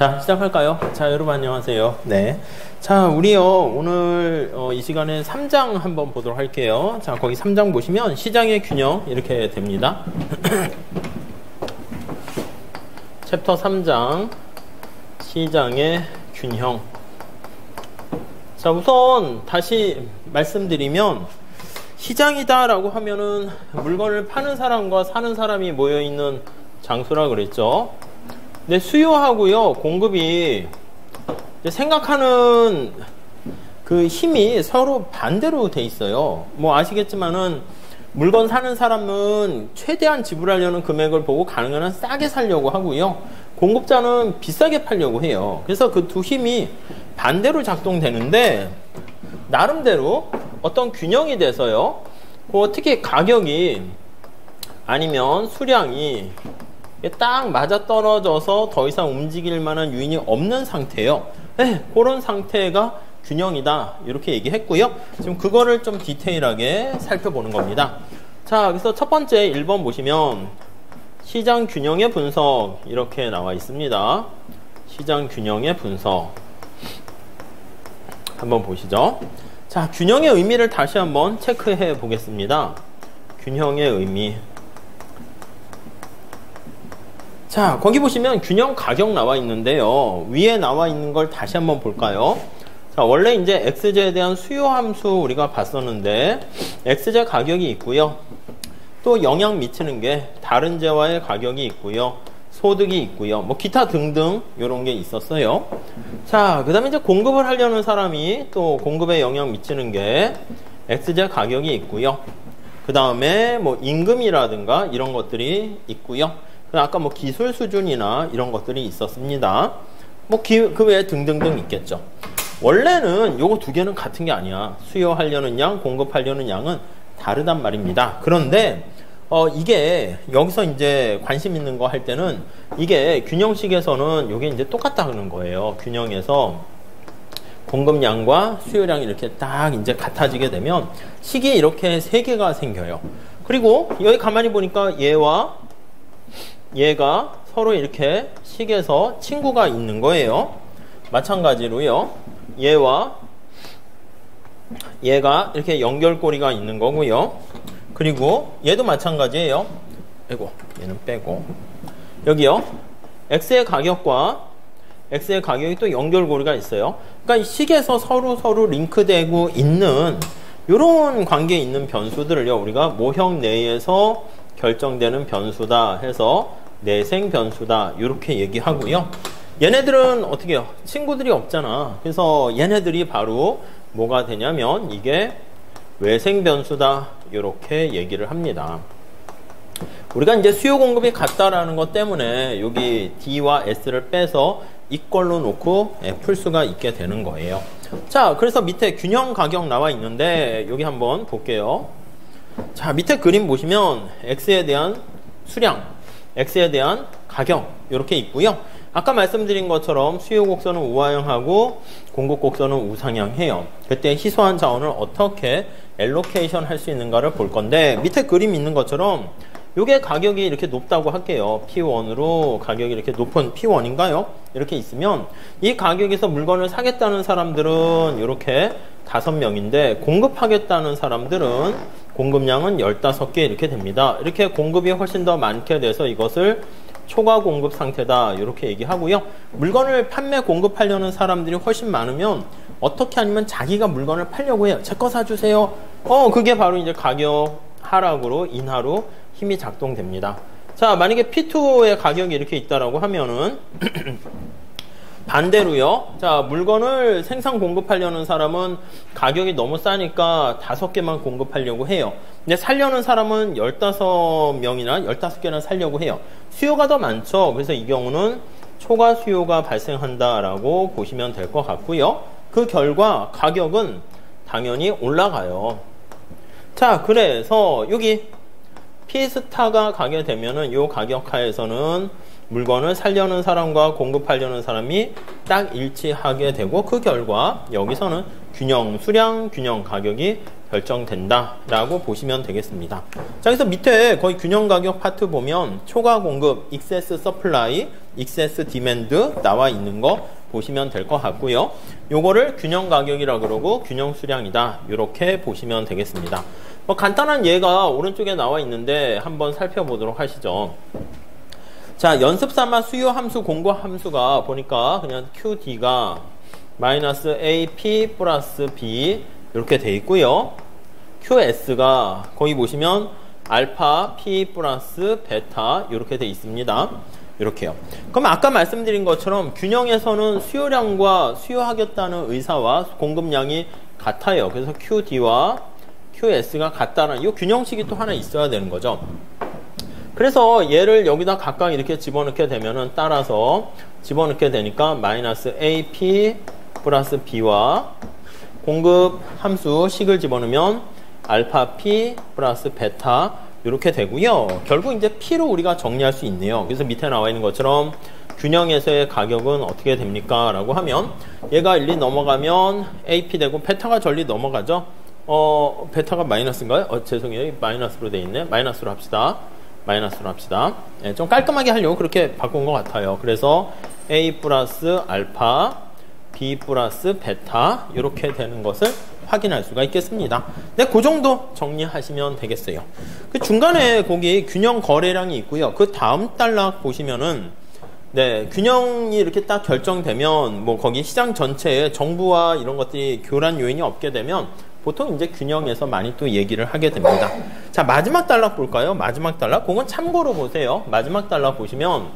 자, 시작할까요? 자, 여러분 안녕하세요. 네. 자, 우리요, 오늘 이 시간에 3장 한번 보도록 할게요. 자, 거기 3장 보시면 시장의 균형 이렇게 됩니다. 챕터 3장 시장의 균형. 자, 우선 다시 말씀드리면 시장이다 라고 하면은 물건을 파는 사람과 사는 사람이 모여있는 장소라 그랬죠. 근데 수요하고요, 공급이 생각하는 그 힘이 서로 반대로 돼 있어요. 뭐 아시겠지만은 물건 사는 사람은 최대한 지불하려는 금액을 보고 가능한 한 싸게 살려고 하고요. 공급자는 비싸게 팔려고 해요. 그래서 그 두 힘이 반대로 작동되는데 나름대로 어떤 균형이 돼서요. 특히 가격이 아니면 수량이 딱 맞아떨어져서 더 이상 움직일 만한 요인이 없는 상태예요. 네, 그런 상태가 균형이다 이렇게 얘기했고요. 지금 그거를 좀 디테일하게 살펴보는 겁니다. 자, 그래서 첫 번째 1번 보시면 시장 균형의 분석 이렇게 나와 있습니다. 시장 균형의 분석 한번 보시죠. 자, 균형의 의미를 다시 한번 체크해 보겠습니다. 균형의 의미. 자, 거기 보시면 균형 가격 나와 있는데요. 위에 나와 있는 걸 다시 한번 볼까요? 자, 원래 이제 XJ에 대한 수요 함수 우리가 봤었는데 XJ 가격이 있고요. 또 영향 미치는 게 다른 재와의 가격이 있고요. 소득이 있고요. 뭐 기타 등등 이런 게 있었어요. 자, 그 다음에 이제 공급을 하려는 사람이 또 공급에 영향 미치는 게 XJ 가격이 있고요. 그 다음에 뭐 임금이라든가 이런 것들이 있고요. 아까 뭐 기술 수준이나 이런 것들이 있었습니다. 뭐 그 외에 등등등 있겠죠. 원래는 요거 두 개는 같은 게 아니야. 수요하려는 양, 공급하려는 양은 다르단 말입니다. 그런데 이게 여기서 이제 관심 있는 거 할 때는 이게 균형식에서는 요게 이제 똑같다는 거예요. 균형에서 공급량과 수요량이 이렇게 딱 이제 같아지게 되면 식이 이렇게 세 개가 생겨요. 그리고 여기 가만히 보니까 얘가 서로 이렇게 식에서 친구가 있는 거예요. 마찬가지로요. 얘와 얘가 이렇게 연결고리가 있는 거고요. 그리고 얘도 마찬가지예요. 아이고, 얘는 빼고. 여기요. X의 가격과 X의 가격이 또 연결고리가 있어요. 그러니까 이 식에서 서로 링크되고 있는 이런 관계에 있는 변수들을요. 우리가 모형 내에서 결정되는 변수다 해서 내생 변수다 이렇게 얘기하고요. 얘네들은 어떻게 해요? 친구들이 없잖아. 그래서 얘네들이 바로 뭐가 되냐면 이게 외생 변수다 이렇게 얘기를 합니다. 우리가 이제 수요 공급이 같다라는 것 때문에 여기 D와 S를 빼서 이걸로 놓고 풀 수가 있게 되는 거예요. 자, 그래서 밑에 균형 가격 나와 있는데 여기 한번 볼게요. 자, 밑에 그림 보시면 X에 대한 수량, X에 대한 가격 이렇게 있고요. 아까 말씀드린 것처럼 수요 곡선은 우하향하고 공급 곡선은 우상향해요. 그때 희소한 자원을 어떻게 엘로케이션 할 수 있는가를 볼 건데 밑에 그림 있는 것처럼 요게 가격이 이렇게 높다고 할게요. P1으로 가격이 이렇게 높은 P1인가요? 이렇게 있으면 이 가격에서 물건을 사겠다는 사람들은 이렇게 5명인데 공급하겠다는 사람들은 공급량은 15개 이렇게 됩니다. 이렇게 공급이 훨씬 더 많게 돼서 이것을 초과 공급 상태다 이렇게 얘기하고요. 물건을 판매 공급하려는 사람들이 훨씬 많으면 어떻게 하냐면 자기가 물건을 팔려고 해요. 제 거 사주세요. 그게 바로 이제 가격 하락으로 인하로 힘이 작동됩니다. 자, 만약에 P2의 가격이 이렇게 있다라고 하면은 반대로요. 자, 물건을 생산 공급하려는 사람은 가격이 너무 싸니까 5개만 공급하려고 해요. 근데 살려는 사람은 15명이나 15개나 살려고 해요. 수요가 더 많죠. 그래서 이 경우는 초과 수요가 발생한다라고 보시면 될 것 같고요. 그 결과 가격은 당연히 올라가요. 자, 그래서 여기 P스타가 가게 되면은 이 가격 하에서는 물건을 살려는 사람과 공급하려는 사람이 딱 일치하게 되고 그 결과 여기서는 균형 수량, 균형 가격이 결정된다라고 보시면 되겠습니다. 자, 그래서 밑에 거의 균형 가격 파트 보면 초과 공급, excess supply, excess demand 나와 있는 거 보시면 될 것 같고요. 요거를 균형 가격이라 그러고 균형 수량이다. 이렇게 보시면 되겠습니다. 뭐 간단한 예가 오른쪽에 나와 있는데 한번 살펴보도록 하시죠. 자, 연습삼아 수요 함수, 공고 함수가 보니까 그냥 QD가 마이너스 AP 플러스 B 이렇게 돼 있고요. QS가 거기 보시면 알파 P 플러스 베타 이렇게 돼 있습니다. 이렇게요. 그럼 아까 말씀드린 것처럼 균형에서는 수요량과 수요하겠다는 의사와 공급량이 같아요. 그래서 QD와 QS가 같다는 이 균형식이 또 하나 있어야 되는 거죠. 그래서 얘를 여기다 각각 이렇게 집어넣게 되면은 따라서 집어넣게 되니까 마이너스 AP 플러스 B와 공급 함수 식을 집어넣으면 알파 P 플러스 베타 이렇게 되고요. 결국 이제 P로 우리가 정리할 수 있네요. 그래서 밑에 나와 있는 것처럼 균형에서의 가격은 어떻게 됩니까? 라고 하면 얘가 1, 2 넘어가면 AP 되고 베타가 전리 넘어가죠. 베타가 마이너스인가요? 죄송해요. 마이너스로 돼 있네. 마이너스로 합시다. 마이너스로 합시다. 네, 좀 깔끔하게 하려고 그렇게 바꾼 것 같아요. 그래서 A 플러스 알파, B 플러스 베타 이렇게 되는 것을 확인할 수가 있겠습니다. 네, 그 정도 정리하시면 되겠어요. 그 중간에 거기 균형 거래량이 있고요. 그 다음 단락 보시면은 네, 균형이 이렇게 딱 결정되면 뭐 거기 시장 전체에 정부와 이런 것들이 교란 요인이 없게 되면 보통 이제 균형에서 많이 또 얘기를 하게 됩니다. 자, 마지막 단락 볼까요? 마지막 단락. 그건 참고로 보세요. 마지막 단락 보시면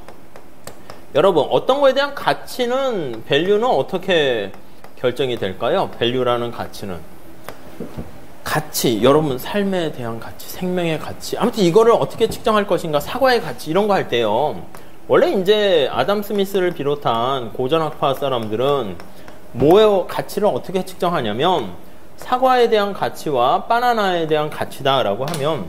여러분 어떤 거에 대한 가치는 밸류는 어떻게 결정이 될까요? 밸류라는 가치는 가치, 여러분 삶에 대한 가치, 생명의 가치, 아무튼 이거를 어떻게 측정할 것인가, 사과의 가치 이런 거 할 때요. 원래 이제 아담 스미스를 비롯한 고전학파 사람들은 뭐의 가치를 어떻게 측정하냐면 사과에 대한 가치와 바나나에 대한 가치다라고 하면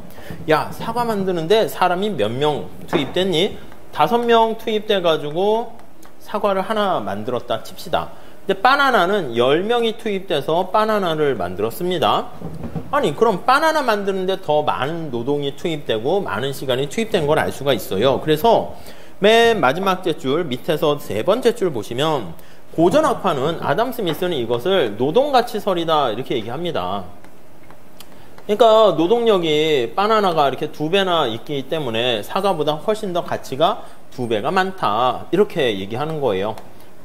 야, 사과 만드는데 사람이 몇 명 투입됐니? 5명 투입돼 가지고 사과를 하나 만들었다 칩시다. 근데 바나나는 10명이 투입돼서 바나나를 만들었습니다. 아니, 그럼 바나나 만드는데 더 많은 노동이 투입되고 많은 시간이 투입된 걸 알 수가 있어요. 그래서 맨 마지막 줄 밑에서 세 번째 줄 보시면 고전학파는 아담 스미스는 이것을 노동가치설이다 이렇게 얘기합니다. 그러니까 노동력이 바나나가 이렇게 2배나 있기 때문에 사과보다 훨씬 더 가치가 2배가 많다 이렇게 얘기하는 거예요.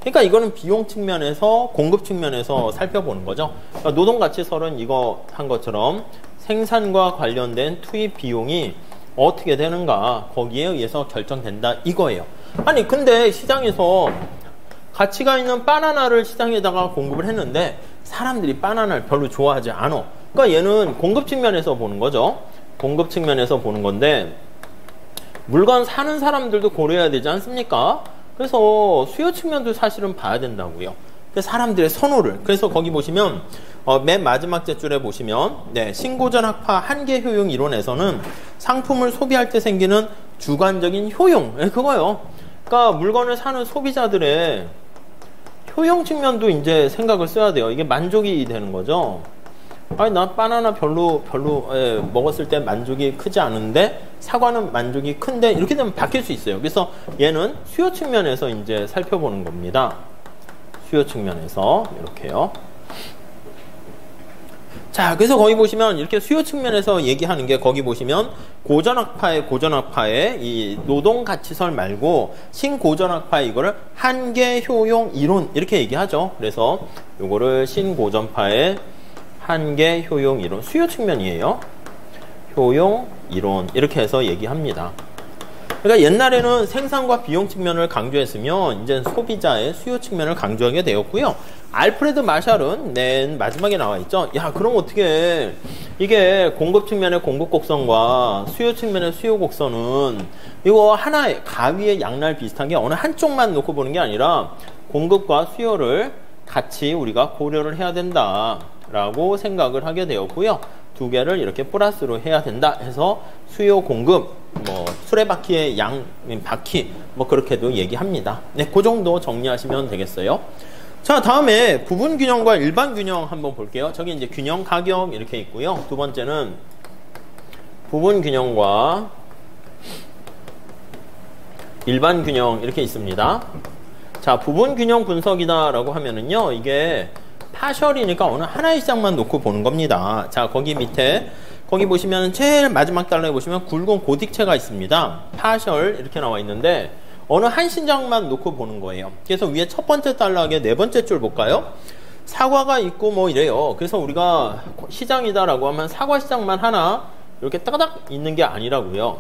그러니까 이거는 비용 측면에서 공급 측면에서 살펴보는 거죠. 그러니까 노동가치설은 이거 한 것처럼 생산과 관련된 투입 비용이 어떻게 되는가 거기에 의해서 결정된다 이거예요. 아니 근데 시장에서 가치가 있는 바나나를 시장에다가 공급을 했는데 사람들이 바나나를 별로 좋아하지 않아. 그러니까 얘는 공급 측면에서 보는 거죠. 공급 측면에서 보는 건데 물건 사는 사람들도 고려해야 되지 않습니까? 그래서 수요 측면도 사실은 봐야 된다고요. 사람들의 선호를. 그래서 거기 보시면 맨 마지막 줄에 보시면 네, 신고전학파 한계 효용 이론에서는 상품을 소비할 때 생기는 주관적인 효용 그거요. 그러니까 물건을 사는 소비자들의 효용 측면도 이제 생각을 써야 돼요. 이게 만족이 되는 거죠. 아니 나 바나나 별로 먹었을 때 만족이 크지 않은데 사과는 만족이 큰데 이렇게 되면 바뀔 수 있어요. 그래서 얘는 수요 측면에서 이제 살펴보는 겁니다. 수요 측면에서 이렇게요. 자, 그래서 거기 보시면 이렇게 수요 측면에서 얘기하는 게 거기 보시면 고전학파의 이 노동가치설 말고 신고전학파의 이거를 한계 효용 이론 이렇게 얘기하죠. 그래서 요거를 신고전파의 한계 효용 이론 수요 측면이에요. 효용 이론 이렇게 해서 얘기합니다. 그러니까 옛날에는 생산과 비용 측면을 강조했으면 이제 소비자의 수요 측면을 강조하게 되었고요. 알프레드 마샬은 맨 마지막에 나와 있죠. 야, 그럼 어떻게 이게 공급 측면의 공급 곡선과 수요 측면의 수요 곡선은 이거 하나의 가위의 양날 비슷한 게 어느 한쪽만 놓고 보는 게 아니라 공급과 수요를 같이 우리가 고려를 해야 된다라고 생각을 하게 되었고요. 두 개를 이렇게 플러스로 해야 된다 해서 수요 공급 뭐 수레바퀴의 양 바퀴 뭐 그렇게도 얘기합니다. 네, 그 정도 정리하시면 되겠어요. 자, 다음에 부분 균형과 일반 균형 한번 볼게요. 저기 이제 균형 가격 이렇게 있고요. 두 번째는 부분 균형과 일반 균형 이렇게 있습니다. 자, 부분 균형 분석이다라고 하면은요, 이게 파셜이니까 어느 하나의 시장만 놓고 보는 겁니다. 자, 거기 밑에 거기 보시면 제일 마지막 달러에 보시면 굵은 고딕체가 있습니다. 파셜 이렇게 나와 있는데 어느 한 시장만 놓고 보는 거예요. 그래서 위에 첫 번째 달러에 네 번째 줄 볼까요? 사과가 있고 뭐 이래요. 그래서 우리가 시장이다라고 하면 사과 시장만 하나 이렇게 따닥 있는 게 아니라고요.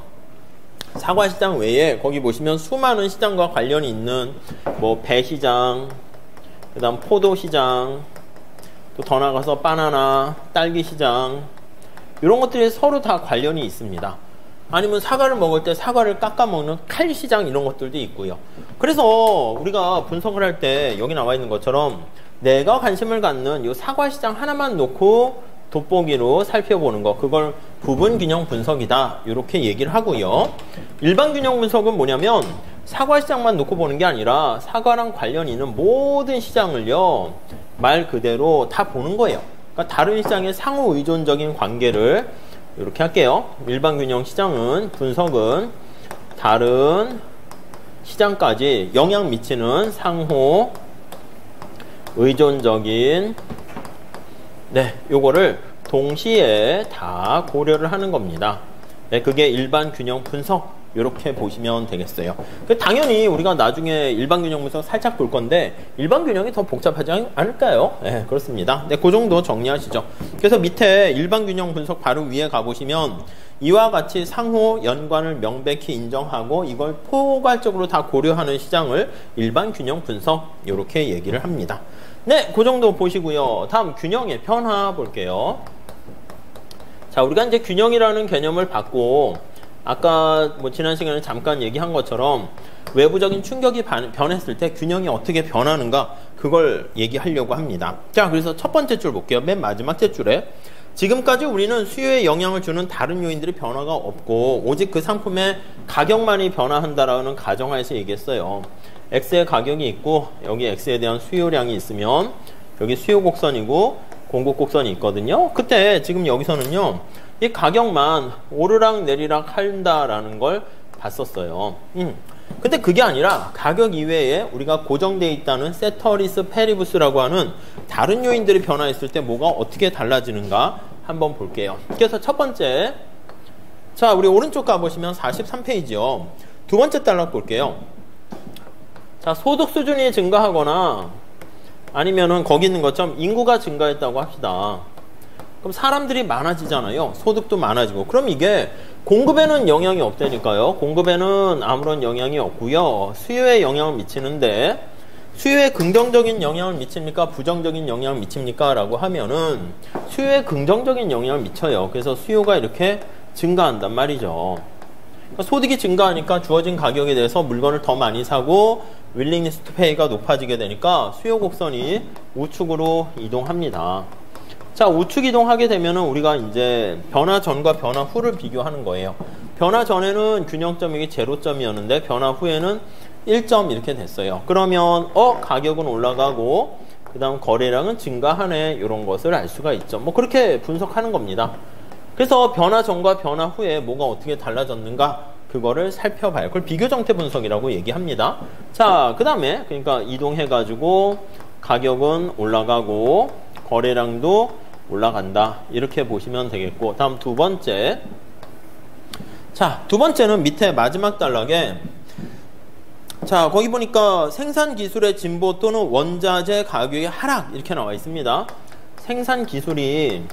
사과 시장 외에 거기 보시면 수많은 시장과 관련이 있는 뭐 배 시장, 그 다음 포도 시장, 또 더 나가서 바나나, 딸기 시장, 이런 것들이 서로 다 관련이 있습니다. 아니면 사과를 먹을 때 사과를 깎아 먹는 칼 시장 이런 것들도 있고요. 그래서 우리가 분석을 할 때 여기 나와 있는 것처럼 내가 관심을 갖는 이 사과 시장 하나만 놓고 돋보기로 살펴보는 거, 그걸 부분 균형 분석이다 이렇게 얘기를 하고요. 일반 균형 분석은 뭐냐면 사과 시장만 놓고 보는 게 아니라 사과랑 관련이 있는 모든 시장을요 말 그대로 다 보는 거예요. 그러니까 다른 시장의 상호 의존적인 관계를 이렇게 할게요. 일반 균형 시장은 분석은 다른 시장까지 영향 미치는 상호 의존적인 요거를 동시에 다 고려를 하는 겁니다. 네, 그게 일반 균형 분석 이렇게 보시면 되겠어요. 당연히 우리가 나중에 일반 균형 분석 살짝 볼 건데 일반 균형이 더 복잡하지 않을까요? 네, 그렇습니다. 네, 그 정도 정리하시죠. 그래서 밑에 일반 균형 분석 바로 위에 가보시면 이와 같이 상호 연관을 명백히 인정하고 이걸 포괄적으로 다 고려하는 시장을 일반 균형 분석 이렇게 얘기를 합니다. 네, 그 정도 보시고요. 다음 균형의 변화 볼게요. 자, 우리가 이제 균형이라는 개념을 받고 아까 뭐 지난 시간에 잠깐 얘기한 것처럼 외부적인 충격이 변했을 때 균형이 어떻게 변하는가 그걸 얘기하려고 합니다. 자, 그래서 첫 번째 줄 볼게요. 맨 마지막 째 줄에 지금까지 우리는 수요에 영향을 주는 다른 요인들이 변화가 없고 오직 그 상품의 가격만이 변화한다라는 가정하에서 얘기했어요. X의 가격이 있고 여기 X에 대한 수요량이 있으면 여기 수요 곡선이고 공급 곡선이 있거든요. 그때 지금 여기서는요 이 가격만 오르락 내리락 한다라는 걸 봤었어요. 근데 그게 아니라 가격 이외에 우리가 고정되어 있다는 세터리스 페리부스라고 하는 다른 요인들이 변화했을 때 뭐가 어떻게 달라지는가 한번 볼게요. 그래서 첫 번째, 자, 우리 오른쪽 가보시면 43페이지요. 두 번째 단락 볼게요. 자, 소득 수준이 증가하거나 아니면은 거기 있는 것처럼 인구가 증가했다고 합시다. 그럼 사람들이 많아지잖아요. 소득도 많아지고. 그럼 이게 공급에는 영향이 없다니까요. 공급에는 아무런 영향이 없고요. 수요에 영향을 미치는데 수요에 긍정적인 영향을 미칩니까? 부정적인 영향을 미칩니까? 라고 하면은 수요에 긍정적인 영향을 미쳐요. 그래서 수요가 이렇게 증가한단 말이죠. 그러니까 소득이 증가하니까 주어진 가격에 대해서 물건을 더 많이 사고 willingness to pay가 높아지게 되니까 수요 곡선이 우측으로 이동합니다. 자, 우측 이동하게 되면은 우리가 이제 변화 전과 변화 후를 비교하는 거예요. 변화 전에는 균형점이 0점이었는데 변화 후에는 1점 이렇게 됐어요. 그러면 가격은 올라가고 그 다음 거래량은 증가하네 이런 것을 알 수가 있죠. 뭐 그렇게 분석하는 겁니다. 그래서 변화 전과 변화 후에 뭐가 어떻게 달라졌는가 그거를 살펴봐요. 그걸 비교 정태 분석이라고 얘기합니다. 자, 그 다음에 그러니까 이동해가지고 가격은 올라가고 거래량도 올라간다 이렇게 보시면 되겠고, 다음 두 번째, 자, 두 번째는 밑에 마지막 단락에 자, 거기 보니까 생산 기술의 진보 또는 원자재 가격의 하락 이렇게 나와 있습니다. 생산 기술이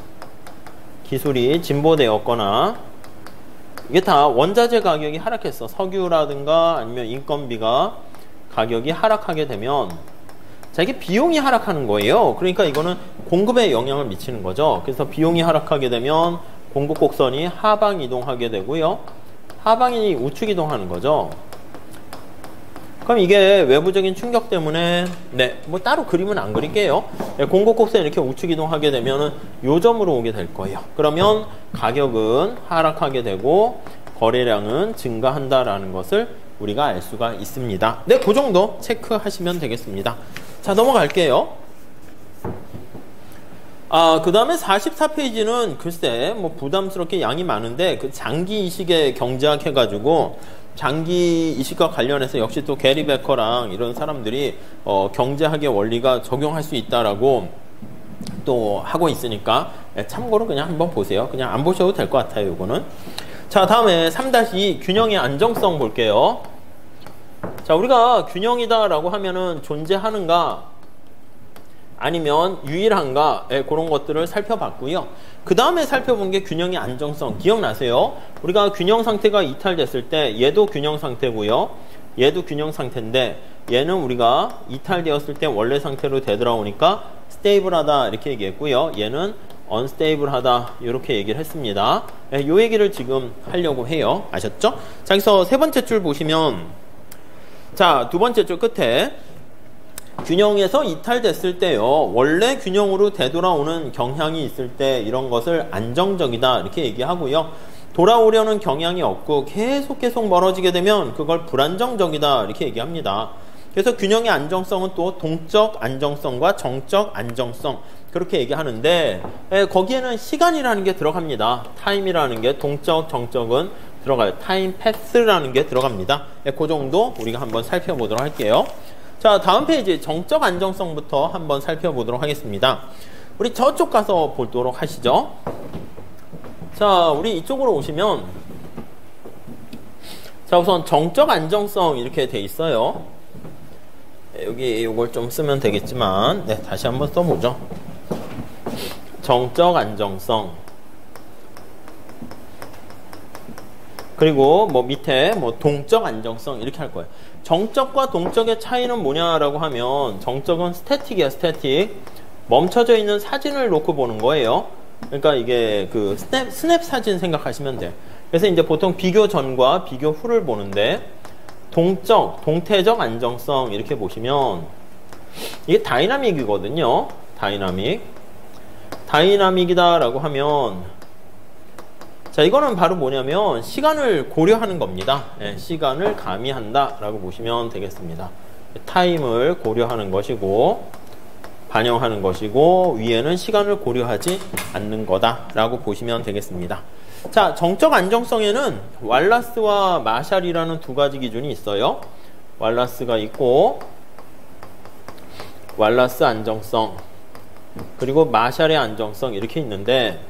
진보되었거나 이게 다 원자재 가격이 하락했어. 석유라든가 아니면 인건비가 가격이 하락하게 되면 자, 이게 비용이 하락하는 거예요. 그러니까 이거는 공급에 영향을 미치는 거죠. 그래서 비용이 하락하게 되면 공급 곡선이 하방 이동하게 되고요. 하방이 우측 이동하는 거죠. 그럼 이게 외부적인 충격 때문에 뭐 따로 그림은 안 그릴게요. 공급 곡선이 이렇게 우측 이동하게 되면은 요점으로 오게 될 거예요. 그러면 가격은 하락하게 되고 거래량은 증가한다라는 것을 우리가 알 수가 있습니다. 네, 그 정도 체크하시면 되겠습니다. 자, 넘어갈게요. 그 다음에 44페이지는 글쎄, 뭐 부담스럽게 양이 많은데, 그 장기 이식의 경제학 해가지고, 장기 이식과 관련해서 역시 또 게리 베커랑 이런 사람들이, 경제학의 원리가 적용할 수 있다라고 또 하고 있으니까, 참고로 그냥 한번 보세요. 그냥 안 보셔도 될 것 같아요, 요거는. 자, 다음에 3-2 균형의 안정성 볼게요. 자, 우리가 균형이다라고 하면은 존재하는가, 아니면 유일한가, 그런 것들을 살펴봤고요. 그 다음에 살펴본 게 균형의 안정성. 기억나세요? 우리가 균형 상태가 이탈됐을 때 얘도 균형 상태고요. 얘도 균형 상태인데 얘는 우리가 이탈되었을 때 원래 상태로 되돌아오니까 스테이블하다 이렇게 얘기했고요. 얘는 언스테이블하다 이렇게 얘기를 했습니다. 이 얘기를 지금 하려고 해요. 아셨죠? 자, 여기서 세 번째 줄 보시면, 자, 두 번째 줄 끝에 균형에서 이탈됐을 때요, 원래 균형으로 되돌아오는 경향이 있을 때 이런 것을 안정적이다 이렇게 얘기하고요. 돌아오려는 경향이 없고 계속 멀어지게 되면 그걸 불안정적이다 이렇게 얘기합니다. 그래서 균형의 안정성은 또 동적 안정성과 정적 안정성 그렇게 얘기하는데, 거기에는 시간이라는 게 들어갑니다. 타임이라는 게 동적 정적은 들어가요. 타임 패스라는 게 들어갑니다. 그 정도 우리가 한번 살펴보도록 할게요. 자, 다음 페이지 정적 안정성부터 한번 살펴보도록 하겠습니다. 우리 저쪽 가서 보도록 하시죠. 자, 우리 이쪽으로 오시면, 자, 우선 정적 안정성 이렇게 돼 있어요. 여기 이걸 좀 쓰면 되겠지만, 네, 다시 한번 써보죠. 정적 안정성. 그리고 뭐 밑에 뭐 동적 안정성 이렇게 할 거예요. 정적과 동적의 차이는 뭐냐라고 하면, 정적은 스태틱이야, 스태틱. 멈춰져 있는 사진을 놓고 보는 거예요. 그러니까 이게 그 스냅 사진 생각하시면 돼. 그래서 이제 보통 비교 전과 비교 후를 보는데, 동적, 동태적 안정성 이렇게 보시면 이게 다이나믹이거든요. 다이나믹이다라고 하면, 자, 이거는 바로 뭐냐면 시간을 고려하는 겁니다. 시간을 가미한다 라고 보시면 되겠습니다. 타임을 고려하는 것이고 반영하는 것이고, 위에는 시간을 고려하지 않는 거다 라고 보시면 되겠습니다. 자, 정적 안정성에는 왈라스와 마샬이라는 두 가지 기준이 있어요. 왈라스가 있고, 왈라스 안정성, 그리고 마샬의 안정성 이렇게 있는데,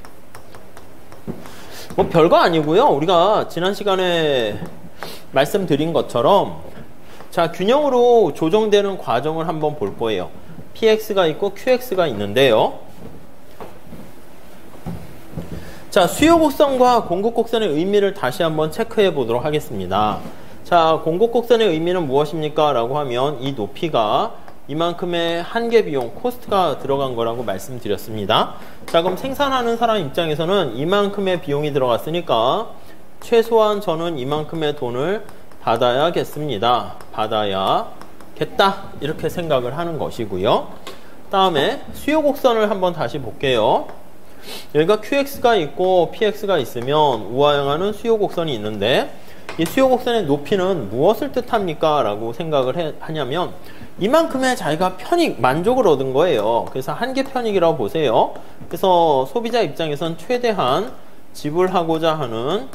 뭐 별거 아니고요. 우리가 지난 시간에 말씀드린 것처럼, 자, 균형으로 조정되는 과정을 한번 볼 거예요. PX가 있고 QX가 있는데요. 자, 수요 곡선과 공급 곡선의 의미를 다시 한번 체크해 보도록 하겠습니다. 자, 공급 곡선의 의미는 무엇입니까? 라고 하면 이 높이가 이만큼의 한계 비용, 코스트가 들어간 거라고 말씀드렸습니다. 자, 그럼 생산하는 사람 입장에서는 이만큼의 비용이 들어갔으니까 최소한 저는 이만큼의 돈을 받아야겠습니다. 받아야겠다. 이렇게 생각을 하는 것이고요. 다음에 수요 곡선을 한번 다시 볼게요. 여기가 QX가 있고 PX가 있으면 우하향하는 수요 곡선이 있는데, 이 수요 곡선의 높이는 무엇을 뜻합니까? 라고 생각을 하냐면, 이만큼의 자기가 편익, 만족을 얻은 거예요. 그래서 한계 편익이라고 보세요. 그래서 소비자 입장에선 최대한 지불하고자 하는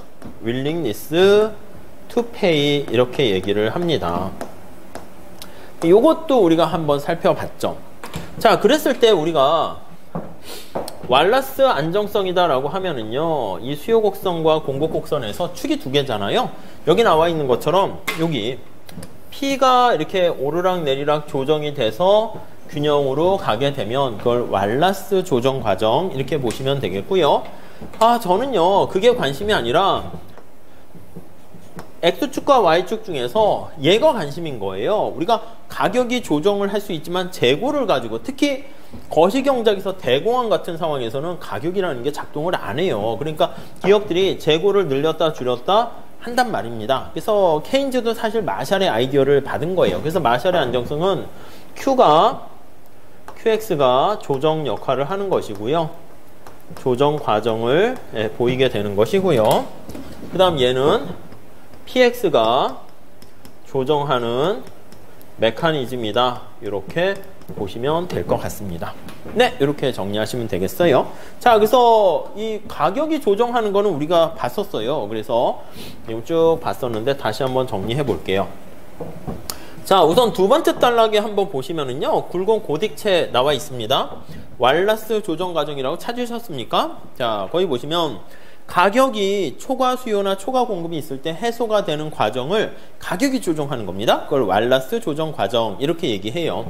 willingness to pay 이렇게 얘기를 합니다. 이것도 우리가 한번 살펴봤죠. 자, 그랬을 때 우리가 왈라스 안정성이다 라고 하면은요, 이 수요 곡선과 공급 곡선에서 축이 두 개잖아요. 여기 나와 있는 것처럼 여기 P가 이렇게 오르락 내리락 조정이 돼서 균형으로 가게 되면 그걸 왈라스 조정 과정 이렇게 보시면 되겠고요. 저는요, 그게 관심이 아니라 X축과 Y축 중에서 얘가 관심인 거예요. 우리가 가격이 조정을 할 수 있지만 재고를 가지고, 특히 거시경작에서 대공황 같은 상황에서는 가격이라는 게 작동을 안 해요. 그러니까 기업들이 재고를 늘렸다 줄였다 한단 말입니다. 그래서 케인즈도 사실 마샬의 아이디어를 받은 거예요. 그래서 마샬의 안정성은 QX가 조정 역할을 하는 것이고요. 조정 과정을 보이게 되는 것이고요. 그 다음 얘는 PX가 조정하는 메커니즘이다. 이렇게 보시면 될 것 같습니다. 네, 이렇게 정리하시면 되겠어요. 자, 그래서 이 가격이 조정하는 거는 우리가 봤었어요. 그래서 지금 쭉 봤었는데 다시 한번 정리해 볼게요. 자, 우선 두 번째 단락에 한번 보시면은요, 굵은 고딕체 나와 있습니다. 왈라스 조정 과정이라고 찾으셨습니까? 자, 거기 보시면 가격이 초과 수요나 초과 공급이 있을 때 해소가 되는 과정을 가격이 조정하는 겁니다. 그걸 왈라스 조정 과정 이렇게 얘기해요.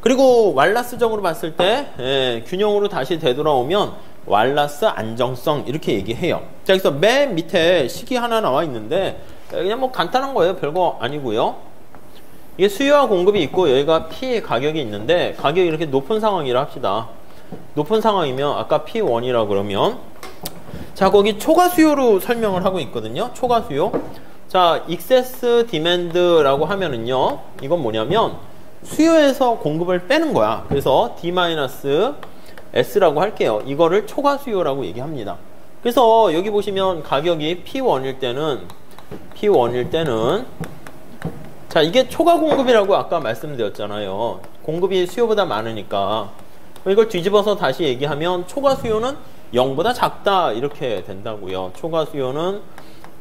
그리고 왈라스적으로 봤을 때 균형으로 다시 되돌아오면 왈라스 안정성 이렇게 얘기해요. 자, 그래서 맨 밑에 식이 하나 나와 있는데 그냥 뭐 간단한 거예요. 별거 아니고요. 이게 수요와 공급이 있고 여기가 P 가격이 있는데 가격이 이렇게 높은 상황이라 합시다. 높은 상황이면 아까 P1이라 그러면 자, 거기 초과 수요로 설명을 하고 있거든요. 초과 수요. 자, excess demand라고 하면은요, 이건 뭐냐면 수요에서 공급을 빼는 거야. 그래서 D-S라고 할게요. 이거를 초과 수요라고 얘기합니다. 그래서 여기 보시면 가격이 P1일 때는 자, 이게 초과 공급이라고 아까 말씀드렸잖아요. 공급이 수요보다 많으니까. 이걸 뒤집어서 다시 얘기하면 초과 수요는 0보다 작다 이렇게 된다고요. 초과 수요는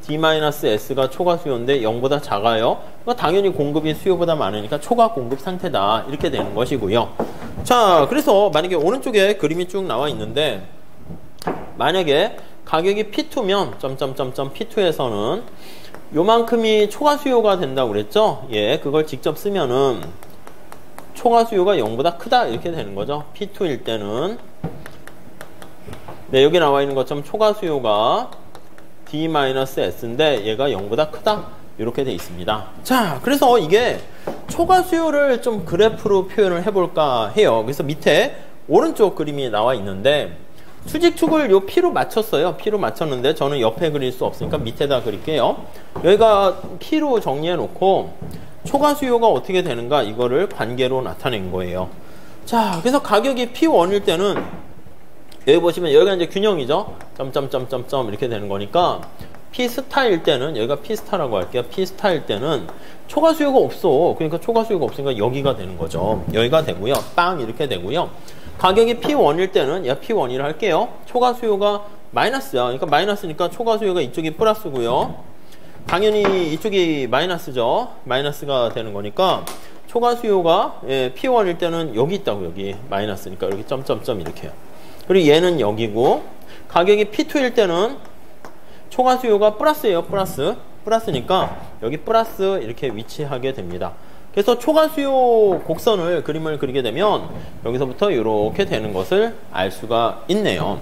D-S가 초과 수요인데 0보다 작아요. 그러니까 당연히 공급이 수요보다 많으니까 초과 공급 상태다 이렇게 되는 것이고요. 자, 그래서 만약에 오른쪽에 그림이 쭉 나와 있는데 만약에 가격이 P2면 P2에서는 요만큼이 초과 수요가 된다고 그랬죠? 예, 그걸 직접 쓰면은 초과 수요가 0보다 크다 이렇게 되는 거죠. P2일 때는 네, 여기 나와 있는 것처럼 초과 수요가 D-S인데 얘가 0보다 크다 이렇게 돼 있습니다. 자, 그래서 이게 초과 수요를 좀 그래프로 표현을 해볼까 해요. 그래서 밑에 오른쪽 그림이 나와 있는데 수직축을 요 P로 맞췄어요. P로 맞췄는데 저는 옆에 그릴 수 없으니까 밑에다 그릴게요. 여기가 P로 정리해 놓고 초과 수요가 어떻게 되는가 이거를 관계로 나타낸 거예요. 자, 그래서 가격이 P1일 때는 여기 보시면 여기가 이제 균형이죠. 점점점점점 이렇게 되는 거니까 P스타일 때는 여기가 P스타라고 할게요. P스타일 때는 초과 수요가 없어. 그러니까 초과 수요가 없으니까 여기가 되는 거죠. 여기가 되고요. 빵 이렇게 되고요. 가격이 P1일 때는 얘가 P1이라 할게요. 초과 수요가 마이너스야. 그러니까 마이너스니까 초과 수요가 이쪽이 플러스고요. 당연히 이쪽이 마이너스죠. 마이너스가 되는 거니까 초과 수요가 P1일 때는 여기 있다고 여기 마이너스니까 이렇게 점점점 이렇게요. 그리고 얘는 여기고 가격이 P2일 때는 초과 수요가 플러스예요. 플러스니까 여기 플러스 이렇게 위치하게 됩니다. 그래서 초과 수요 곡선을 그림을 그리게 되면 여기서부터 이렇게 되는 것을 알 수가 있네요.